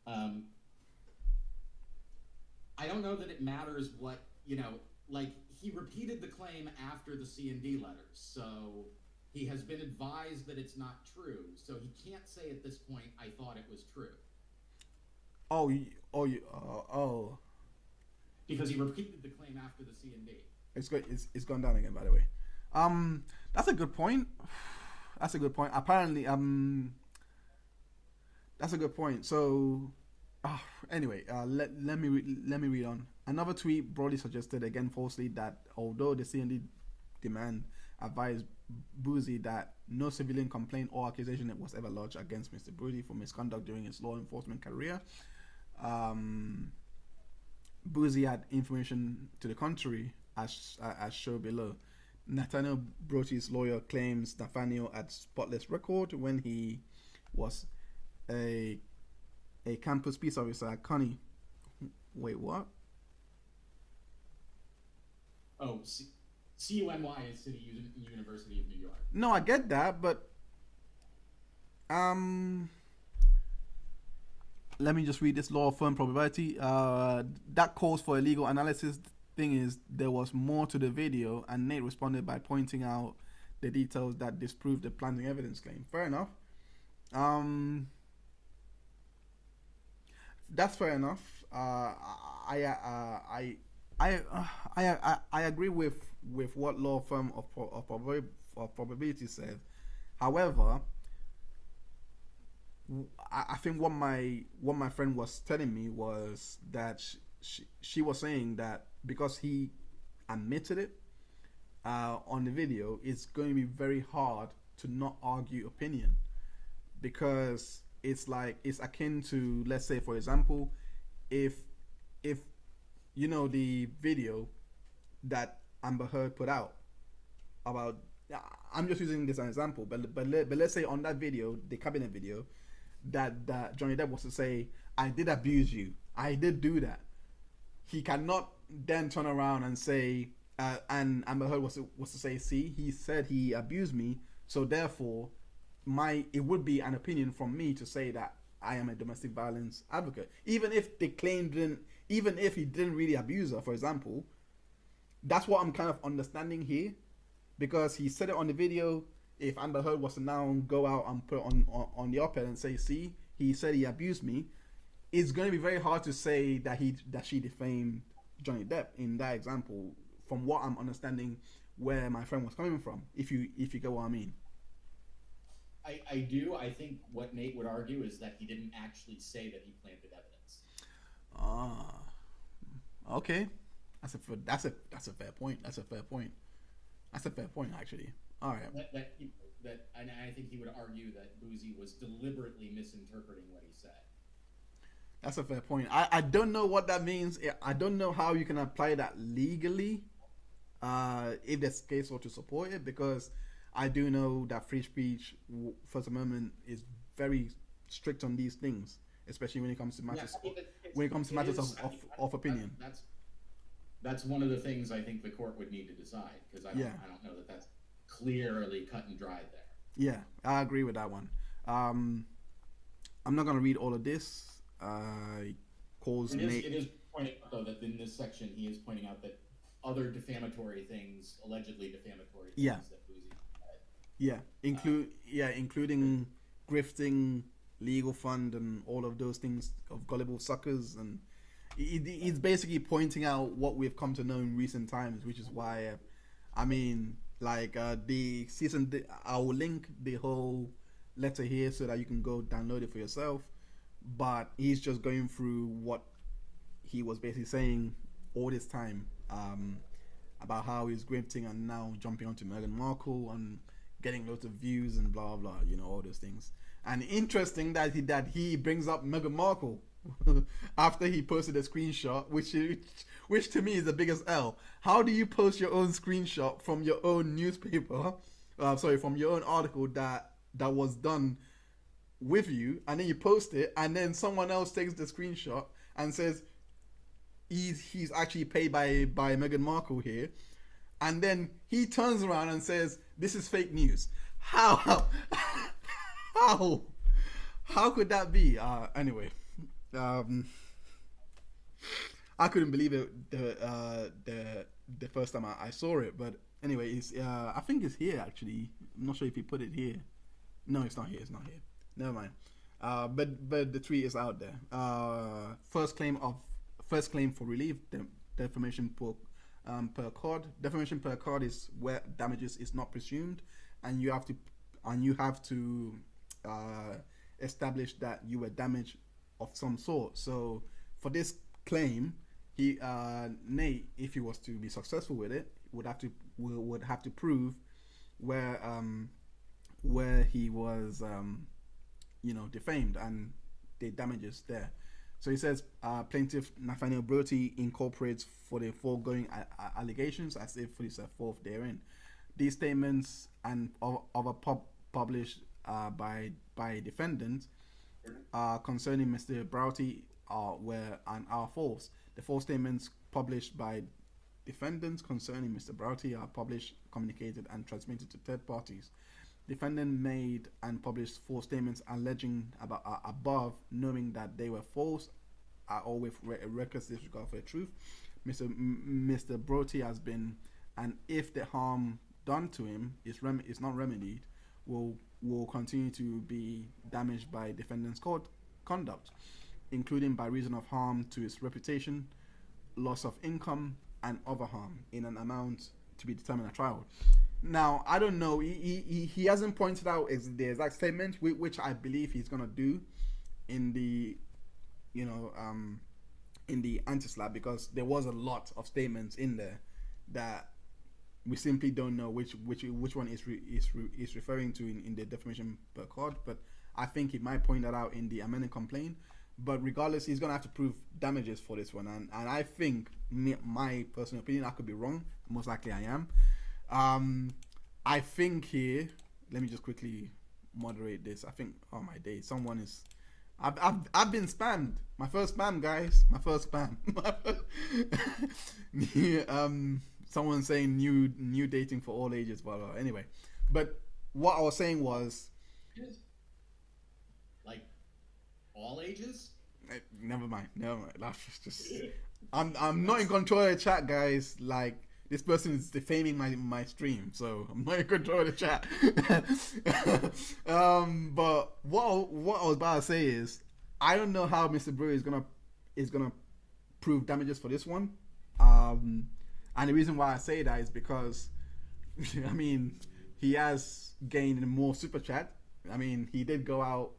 on. I don't know that it matters what, like he repeated the claim after the C&D letters, so he has been advised that it's not true, so he can't say at this point, I thought it was true. Oh. Because he repeated the claim after the C&D. It's gone down again, by the way. That's a good point. That's a good point. Apparently, that's a good point. So, anyway, let me read on. Another tweet broadly suggested, again falsely, that although the CND demand advised Bouzy that no civilian complaint or accusation was ever lodged against Mr. Bouzy for misconduct during his law enforcement career, Bouzy had information to the contrary, as shown below. Nathaniel Broty's lawyer claims Nathaniel had spotless record when he was a campus peace officer at Connie. Wait, what? Oh, CUNY is City University of New York. No, I get that, but let me just read this law of firm probability. That calls for a legal analysis. Thing is, there was more to the video, and Nate responded by pointing out the details that disprove the planting evidence claim. Fair enough. That's fair enough. I agree with what law firm of probability said. However, I think what my friend was telling me was that she was saying that because he admitted it on the video, it's going to be very hard to not argue opinion, because it's akin to, let's say, for example, if the video that Amber Heard put out about, I'm just using this as an example, but let's say on that video, the cabinet video, that Johnny Depp was to say, I did abuse you, I did do that. He cannot then turn around and say, and Amber Heard was to say, see, he said he abused me, so therefore it would be an opinion from me to say that I am a domestic violence advocate, even if the claim even if he didn't really abuse her, for example. That's what I'm kind of understanding here, because he said it on the video. If Amber Heard was to now go out and put it on the op-ed and say, see, he said he abused me, it's going to be very hard to say that she defamed Johnny Depp in that example, from what I'm understanding where my friend was coming from, if you get what I mean. I do. I think what Nate would argue is that he didn't actually say that he planted evidence. Okay. That's a fair point. That's a fair point, actually. All right. And I think he would argue that Bouzy was deliberately misinterpreting what he said. That's a fair point. I don't know what that means. I don't know how you can apply that legally, if there's case law to support it, because I do know that free speech, First Amendment, is very strict on these things, especially when it comes to matters of opinion. That's one of the things I think the court would need to decide, because I don't know that that's clearly cut and dried there. Yeah, I agree with that one. I'm not going to read all of this. It is pointing out, though, that in this section he is pointing out that other defamatory things, allegedly defamatory things, that Bouzy had. Including grifting, legal fund, and all of those things of gullible suckers, and it's basically pointing out what we've come to know in recent times, which is why, the season. I will link the whole letter here so that you can go download it for yourself. But he's just going through what he was basically saying all this time, about how he's grifting and now jumping onto Meghan Markle and getting lots of views and blah blah, all those things. And interesting that he brings up Meghan Markle after he posted a screenshot, which to me is the biggest L. How do you post your own screenshot from your own newspaper? From your own article that was done with you, and then you post it, and then someone else takes the screenshot and says he's actually paid by Meghan Markle here, and then he turns around and says this is fake news. How could that be? Anyway, I couldn't believe it the first time I saw it, but anyway, it's I think it's here actually. I'm not sure if he put it here. No, it's not here. It's not here. Never mind. But the tweet is out there. First claim for relief. Defamation per accord. Defamation per accord is where damages is not presumed, and you have to establish that you were damaged of some sort. So for this claim, Nate, if he was to be successful with it, would have to prove where he was defamed and the damages there. So he says plaintiff Nathaniel Broughty incorporates for the foregoing allegations as if for set forth therein. These statements and other published by defendants concerning Mr. Broughty are false. The false statements published by defendants concerning Mr. Broughty are published, communicated, and transmitted to third parties. Defendant made and published false statements alleging above, knowing that they were false, or with reckless disregard for the truth. Mr. Broughty has been, and if the harm done to him is not remedied, will continue to be damaged by defendant's conduct, including by reason of harm to his reputation, loss of income, and other harm in an amount to be determined at trial. Now, I don't know. He hasn't pointed out the exact statement, which I believe he's gonna do in the anti-slap, because there was a lot of statements in there that we simply don't know which one is referring to in the defamation per accord. But I think he might point that out in the amended complaint. But regardless, he's gonna have to prove damages for this one, and I think, my personal opinion, I could be wrong. Most likely, I am. I think here, let me just quickly moderate this. I think, oh my days, someone is. I've been spammed. My first spam, guys. My first spam. Someone saying new dating for all ages, blah, blah. Anyway, but what I was saying was, like, all ages. Never mind. That's just. I'm not in control of the chat, guys. Like, this person is defaming my stream, so I'm not in control of the chat. But what I was about to say is, I don't know how Mr. Brewer is gonna prove damages for this one. And the reason why I say that is because, I mean, he has gained more super chat. I mean, he did go out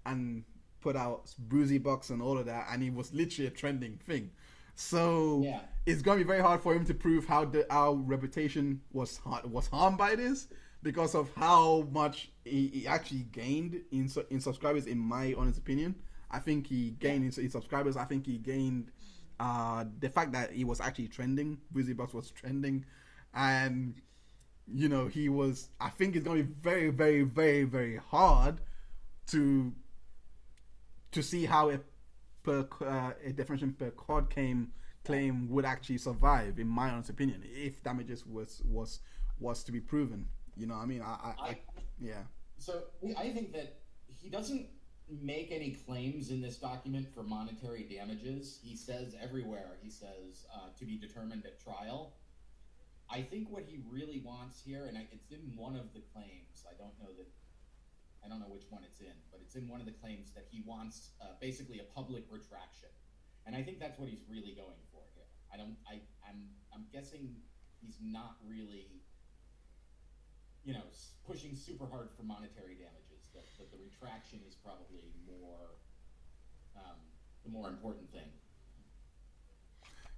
and put out Bouzy box and all of that, and he was literally a trending thing. So yeah, it's gonna be very hard for him to prove how our reputation was harmed by this, because of how much he actually gained in subscribers. In my honest opinion, I think he gained in subscribers. I think he gained the fact that he was actually trending. Bouzy box was trending, and he was. I think it's gonna be very, very, very, very hard to see how a defamation per accord claim would actually survive, in my honest opinion, if damages was to be proven. You know what I mean? Yeah. So I think that he doesn't make any claims in this document for monetary damages. He says everywhere, to be determined at trial. I think what he really wants here, and it's in one of the claims, I don't know which one it's in, but it's in one of the claims that he wants basically a public retraction. And I think that's what he's really going for here. I'm guessing he's not really, pushing super hard for monetary damages. That the retraction is probably the more important thing.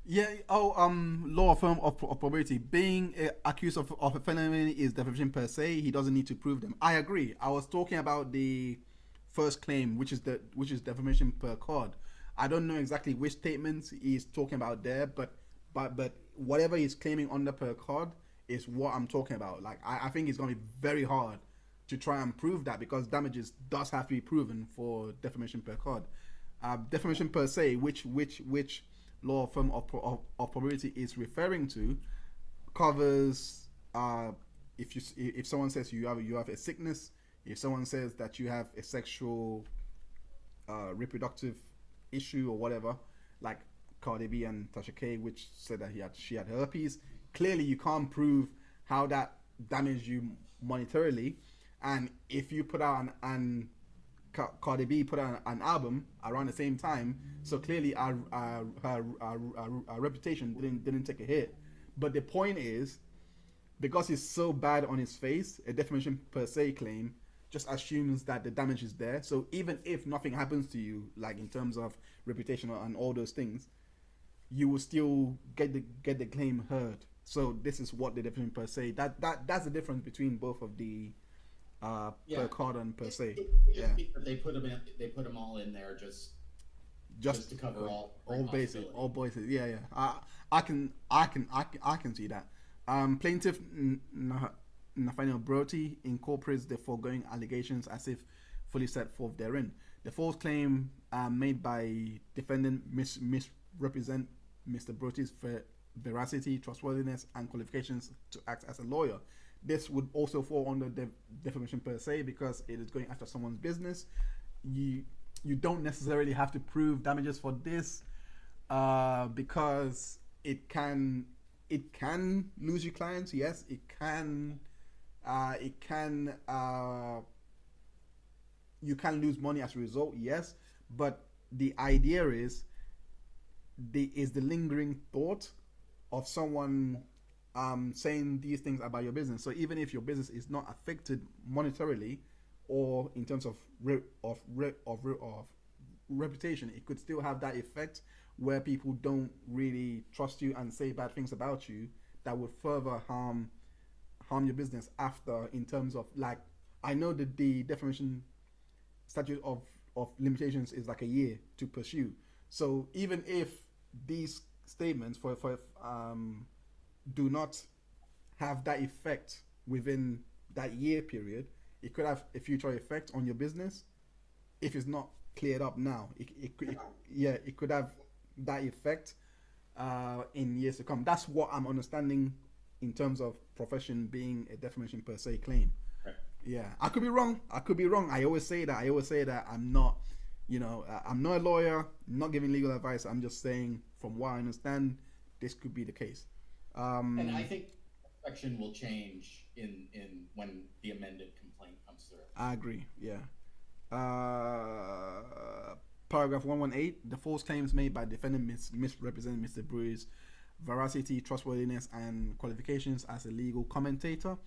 Yeah. Law firm of probability. Being accused of a felony is defamation per se. He doesn't need to prove them. I agree. I was talking about the first claim, which is defamation per accord. I don't know exactly which statements he's talking about there, but whatever he's claiming on the per card is what I'm talking about. Like I think it's going to be very hard to try and prove that, because damages does have to be proven for defamation per card. Defamation per se, which law firm of probability is referring to, covers if someone says you have a sickness, if someone says that you have a sexual reproductive issue or whatever, like Cardi B and Tasha K, which said that she had herpes. Clearly, you can't prove how that damaged you monetarily, and if you put out an Cardi B put out an album around the same time, so clearly our reputation didn't take a hit. But the point is, because he's so bad on his face, a defamation per se claim just assumes that the damage is there. So even if nothing happens to you, like in terms of reputation and all those things, you will still get the claim heard. So this is what the defamation per se. That's the difference between both of the per card and per se. They put them all in there just to cover all bases, all bases. Yeah. I can see that. Plaintiff Nathaniel Broughty incorporates the foregoing allegations as if fully set forth therein. The false claim made by defendant misrepresent Mr. Broughty's veracity, trustworthiness, and qualifications to act as a lawyer. This would also fall under defamation per se, because it is going after someone's business. You don't necessarily have to prove damages for this, because it can lose you clients. Yes, it can. You can lose money as a result. Yes, but the idea is the lingering thought of someone saying these things about your business. So even if your business is not affected monetarily or in terms of reputation, it could still have that effect where people don't really trust you and say bad things about you that would further harm your business after, in terms of, like, I know that the defamation statute of limitations is like a year to pursue. So even if these statements do not have that effect within that year period, it could have a future effect on your business if it's not cleared up now. It could have that effect in years to come. That's what I'm understanding in terms of profession being a defamation per se claim. Right. Yeah, I could be wrong. I always say that I'm not, I'm not a lawyer, I'm not giving legal advice. I'm just saying, from what I understand, this could be the case. And I think section will change in when the amended complaint comes through. I agree. Yeah. Paragraph 118: the false claims made by defendant misrepresent Mr. Brewer's veracity, trustworthiness, and qualifications as a legal commentator.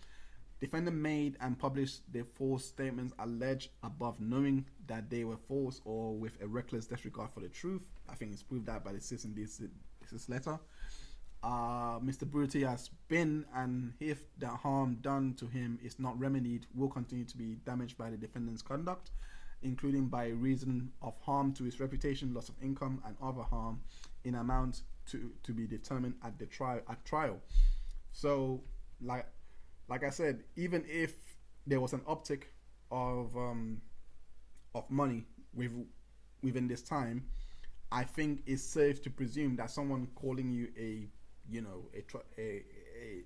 Defendant made and published the false statements alleged above, knowing that they were false or with a reckless disregard for the truth. I think it's proved that by the cease and desist letter. Mr. Broughty has been, and if the harm done to him is not remedied, will continue to be damaged by the defendant's conduct, including by reason of harm to his reputation, loss of income, and other harm in amount to be determined at the trial. So, like I said, even if there was an uptick of money within this time, I think it's safe to presume that someone calling you a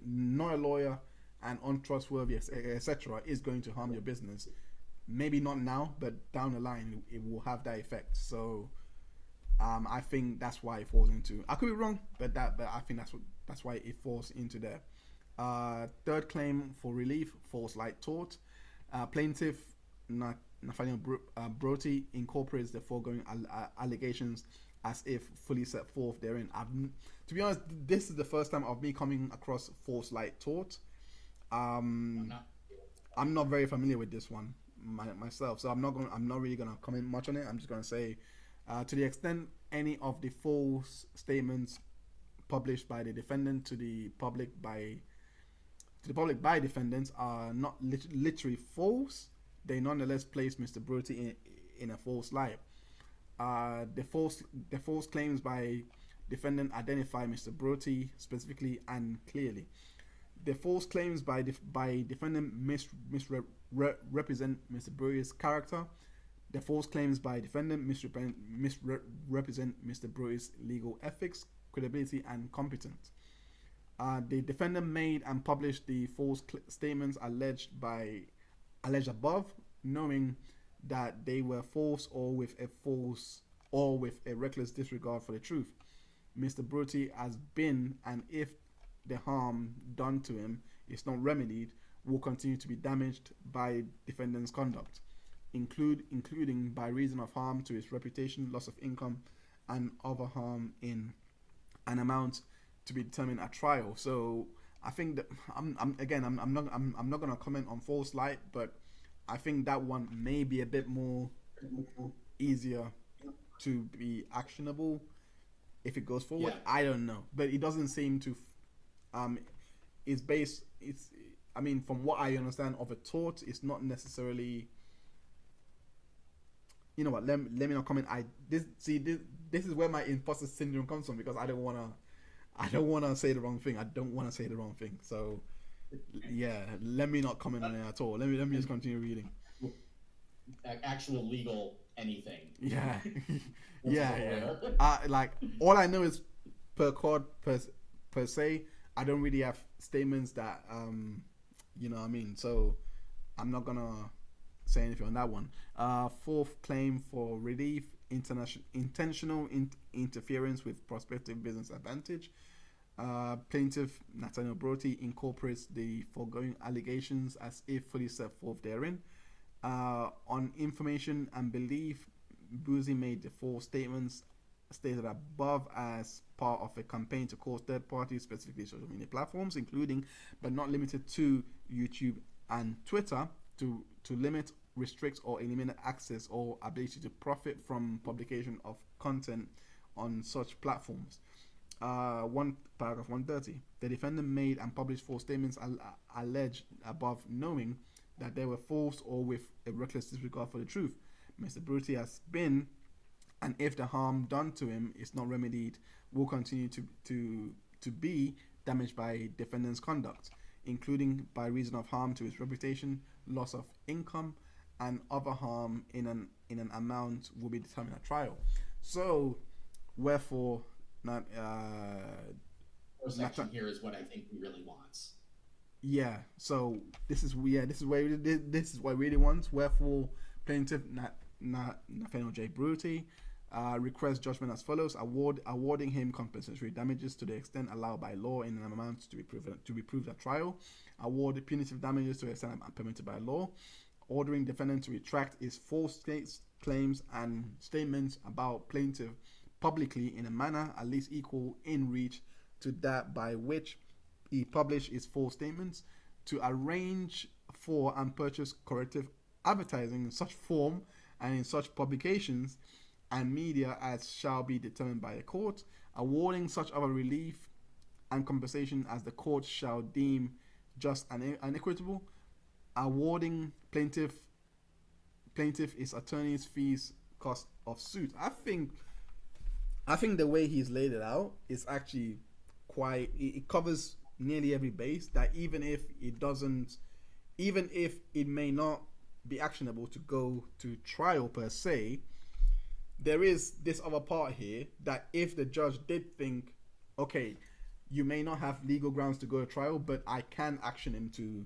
not a lawyer and untrustworthy, etc., is going to harm your business. Maybe not now, but down the line it will have that effect. So I think that's why it falls into. I could be wrong, but I think that's why it falls into there. Third claim for relief: false light tort. Plaintiff Nathaniel Broughty incorporates the foregoing allegations as if fully set forth therein. To be honest, this is the first time of me coming across false light tort. I'm not very familiar with this one myself, so I'm not really gonna comment much on it. I'm just gonna say, to the extent any of the false statements published by the defendant to the public by defendants are not literally false, they nonetheless place Mr. Broughty in a false light. The false claims by defendant identify Mr. Brody specifically and clearly. The false claims by defendant misrepresent Mr. Brody's character. The false claims by defendant misrepresent Mr. Brody's legal ethics, credibility, and competence. The defendant made and published the false statements alleged above, knowing that they were false or with a reckless disregard for the truth. Mr. Brody has been, and if the harm done to him is not remedied, will continue to be damaged by defendant's conduct, including by reason of harm to his reputation, loss of income, and other harm in an amount to be determined at trial. So I think that I'm not gonna comment on false light, but I think that one may be a bit more easier to be actionable if it goes forward. Yeah. I don't know, but it doesn't seem to. From what I understand of a tort, it's not necessarily. You know what? Let me not comment. This is where my imposter syndrome comes from, because I don't wanna say the wrong thing. So yeah, let me not comment on it at all. Let me just continue reading. Actual legal anything. Yeah. yeah. Like, all I know is per court per se. I don't really have statements that you know what I mean. So I'm not gonna say anything on that one. Fourth claim for relief: intentional interference with prospective business advantage. Plaintiff Nathaniel Brody incorporates the foregoing allegations as if fully set forth therein. On information and belief, Bouzy made the false statements stated above as part of a campaign to cause third parties, specifically social media platforms, including but not limited to YouTube and Twitter, to limit, restrict, or eliminate access or ability to profit from publication of content on such platforms. Paragraph 130. The defendant made and published false statements alleged above, knowing that they were false or with a reckless disregard for the truth. Mr. Brody has been, and if the harm done to him is not remedied, will continue to be damaged by defendant's conduct, including by reason of harm to his reputation, loss of income, and other harm in an amount will be determined at trial. So, wherefore, not section here is what I think he really wants. Yeah. So this is what he really wants. Wherefore, plaintiff Nathaniel J. Brody requests judgment as follows: awarding him compensatory damages to the extent allowed by law in an amount to be proved at trial. Award punitive damages to the extent permitted by law. Ordering defendant to retract his false claims and statements about plaintiff publicly in a manner at least equal in reach to that by which he published his false statements. To arrange for and purchase corrective advertising in such form and in such publications and media as shall be determined by a court, awarding such other relief and compensation as the court shall deem just and equitable, awarding plaintiff his attorney's fees, cost of suit. I think the way he's laid it out is actually it covers nearly every base, that even if it may not be actionable to go to trial per se, there is this other part here that if the judge did think, okay, you may not have legal grounds to go to trial, but I can action him to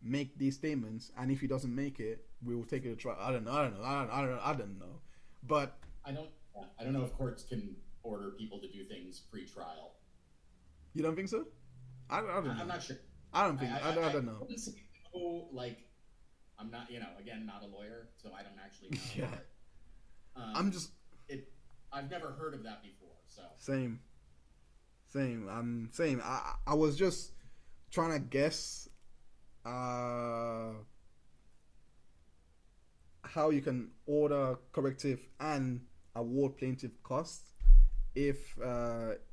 make these statements, and if he doesn't make it, we will take it to trial. I don't know. But I don't know if courts can order people to do things pre-trial. You don't think so? I don't know. I'm not sure. I don't think. I don't know. Like, I'm not, again, not a lawyer, so I don't actually know. Yeah. But, I've never heard of that before. So same. Same. I was just trying to guess how you can order corrective and award plaintiff costs if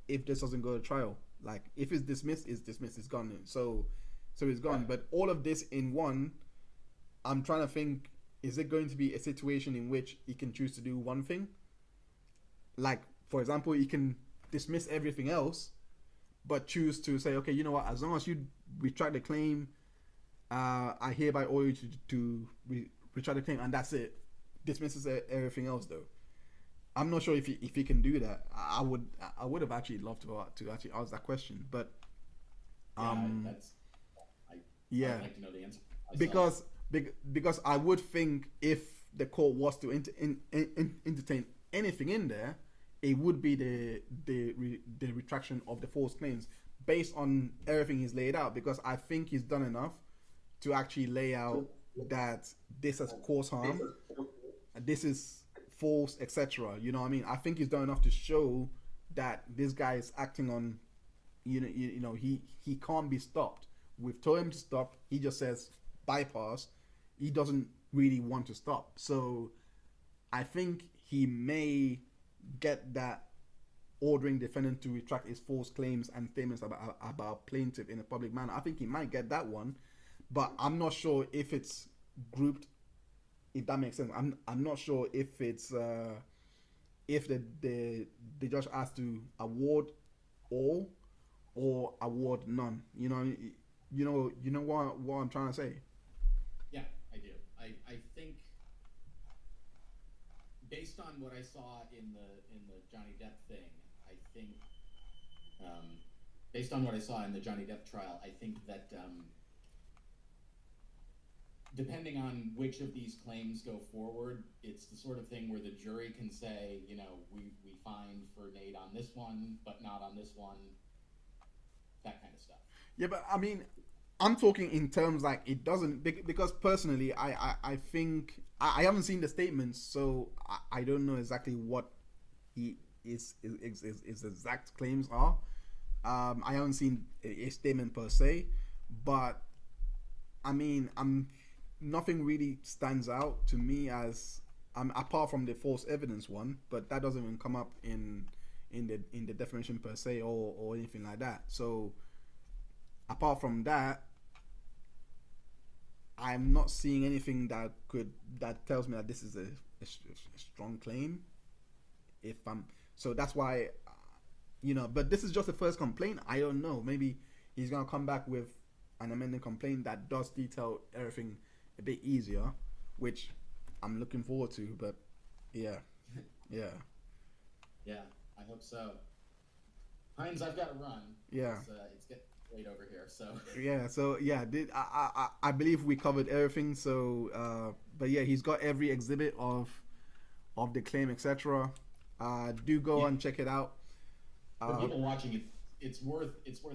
this doesn't go to trial. Like, if it's dismissed, it's dismissed. It's gone. So it's gone. Right. But all of this in one, I'm trying to think: is it going to be a situation in which he can choose to do one thing, like for example, you can dismiss everything else, but choose to say, okay, you know what? As long as you retract the claim, I hereby order you to retract the claim, and that's it. Dismisses everything else, though. I'm not sure if he can do that. I would have actually loved to actually ask that question, but yeah, I'd like to know the answer myself. because I would think if the court was to entertain anything in there, it would be the retraction of the false claims based on everything he's laid out. Because I think he's done enough to actually lay out that this has caused harm, this is false, etc. You know what I mean? I think he's done enough to show that this guy is acting on, he can't be stopped. We've told him to stop. He just says bypass. He doesn't really want to stop. So I think he may get that ordering defendant to retract his false claims and statements about plaintiff in a public manner. I think he might get that one, but I'm not sure if it's grouped. If that makes sense, I'm not sure if it's if the judge has to award all or award none. You know what I'm trying to say. Yeah, I do. I think based on what I saw in the Johnny Depp thing, I think based on what I saw in the Johnny Depp trial, I think that depending on which of these claims go forward, it's the sort of thing where the jury can say, we find for Nate on this one, but not on this one, that kind of stuff. Yeah, but I mean, I'm talking in terms like it doesn't, because personally, I think I haven't seen the statements, so I don't know exactly what his exact claims are. I haven't seen a statement per se, but I mean, nothing really stands out to me as apart from the false evidence one, but that doesn't even come up in the defamation per se or anything like that. So apart from that, I'm not seeing anything that tells me that this is a strong claim. So that's why, but this is just the first complaint. I don't know. Maybe he's gonna come back with an amended complaint that does detail everything a bit easier, which I'm looking forward to. But yeah. I hope so. Heinz, I've got to run. Yeah, it's getting late over here. So I believe we covered everything. So but yeah, he's got every exhibit of the claim, etc. Do go and check it out. For people watching, it's worth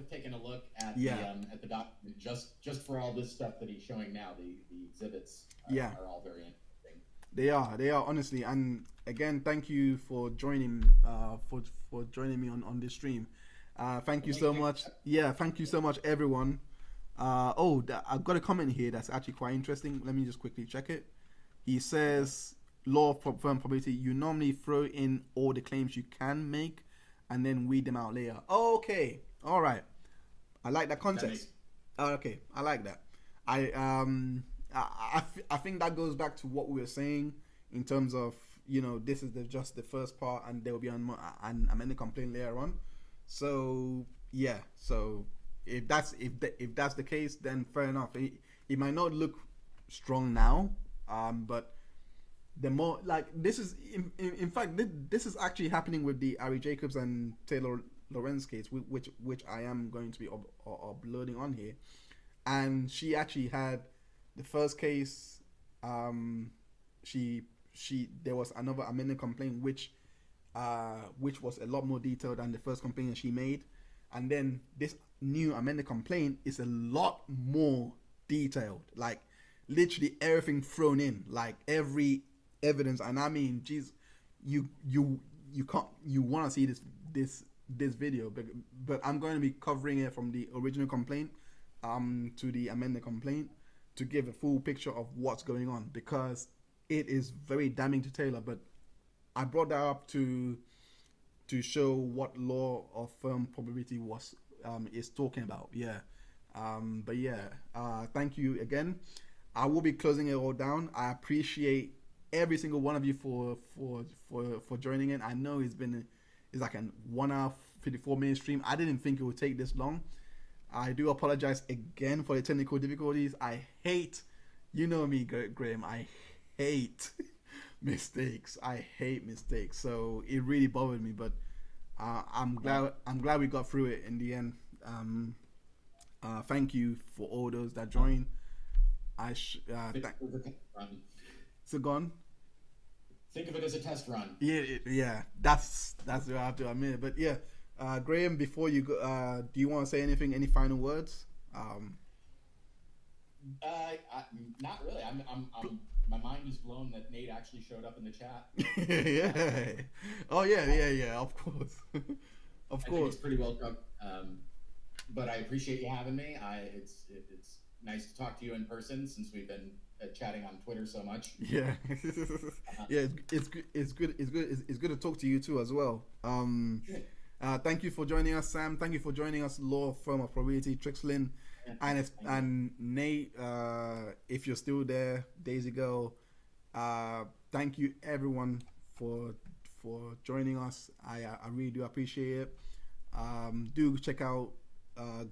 taking a look at the document just for all this stuff that he's showing now. The exhibits are all very interesting. They are honestly. And again, thank you for joining for joining me on this stream. Thank you so much. Yeah, thank you so much, everyone. I've got a comment here that's actually quite interesting. Let me just quickly check it. He says, law of firm probability, you normally throw in all the claims you can make and then weed them out later. Okay, all right. I like that context. Okay, I like that. I think that goes back to what we were saying in terms of, this is just the first part, and there will be an amended complaint later on. So yeah, so if that's the case, then fair enough. It might not look strong now, but the more like this is in fact this is actually happening with the Ari Jacobs and Taylor Lorenz case, which I am going to be uploading on here. And she actually had the first case. There was another amended complaint which was a lot more detailed than the first complaint that she made, and then this new amended complaint is a lot more detailed, like literally everything thrown in, like every evidence. And I mean, geez, you want to see this video, but I'm going to be covering it from the original complaint to the amended complaint to give a full picture of what's going on, because it is very damning to Taylor. But I brought that up to show what law of firm probability is talking about. Thank you again. I will be closing it all down. I appreciate every single one of you for joining in. I know it's like a 1 hour 54-minute stream. I didn't think it would take this long. I do apologize again for the technical difficulties. I hate, you know me, Graham. I hate mistakes. I hate mistakes. So it really bothered me, but I'm glad we got through it in the end. Thank you for all those that joined. So gone. Think of it as a test run. Yeah. That's what I have to admit. But yeah, Graham, before you go, do you want to say anything? Any final words? Not really. I'm my mind is blown that Nate actually showed up in the chat. Yeah. Oh yeah. Of course. Of I course. think it's pretty well cooked. But I appreciate you having me. It's nice to talk to you in person since we've been chatting on Twitter so much. Yeah. Yeah. It's good to talk to you too as well. Thank you for joining us, Sam. Thank you for joining us, law firm of probability, Trixlin. And Nate, if you're still there, days ago, thank you everyone for joining us. I really do appreciate it. Do check out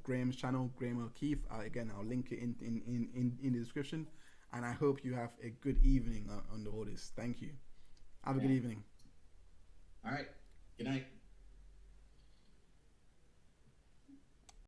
Graham's channel, Graham O Keefe. Again, I'll link it in the description. And I hope you have a good evening on all this. Thank you. Have a good evening. All right. Good night.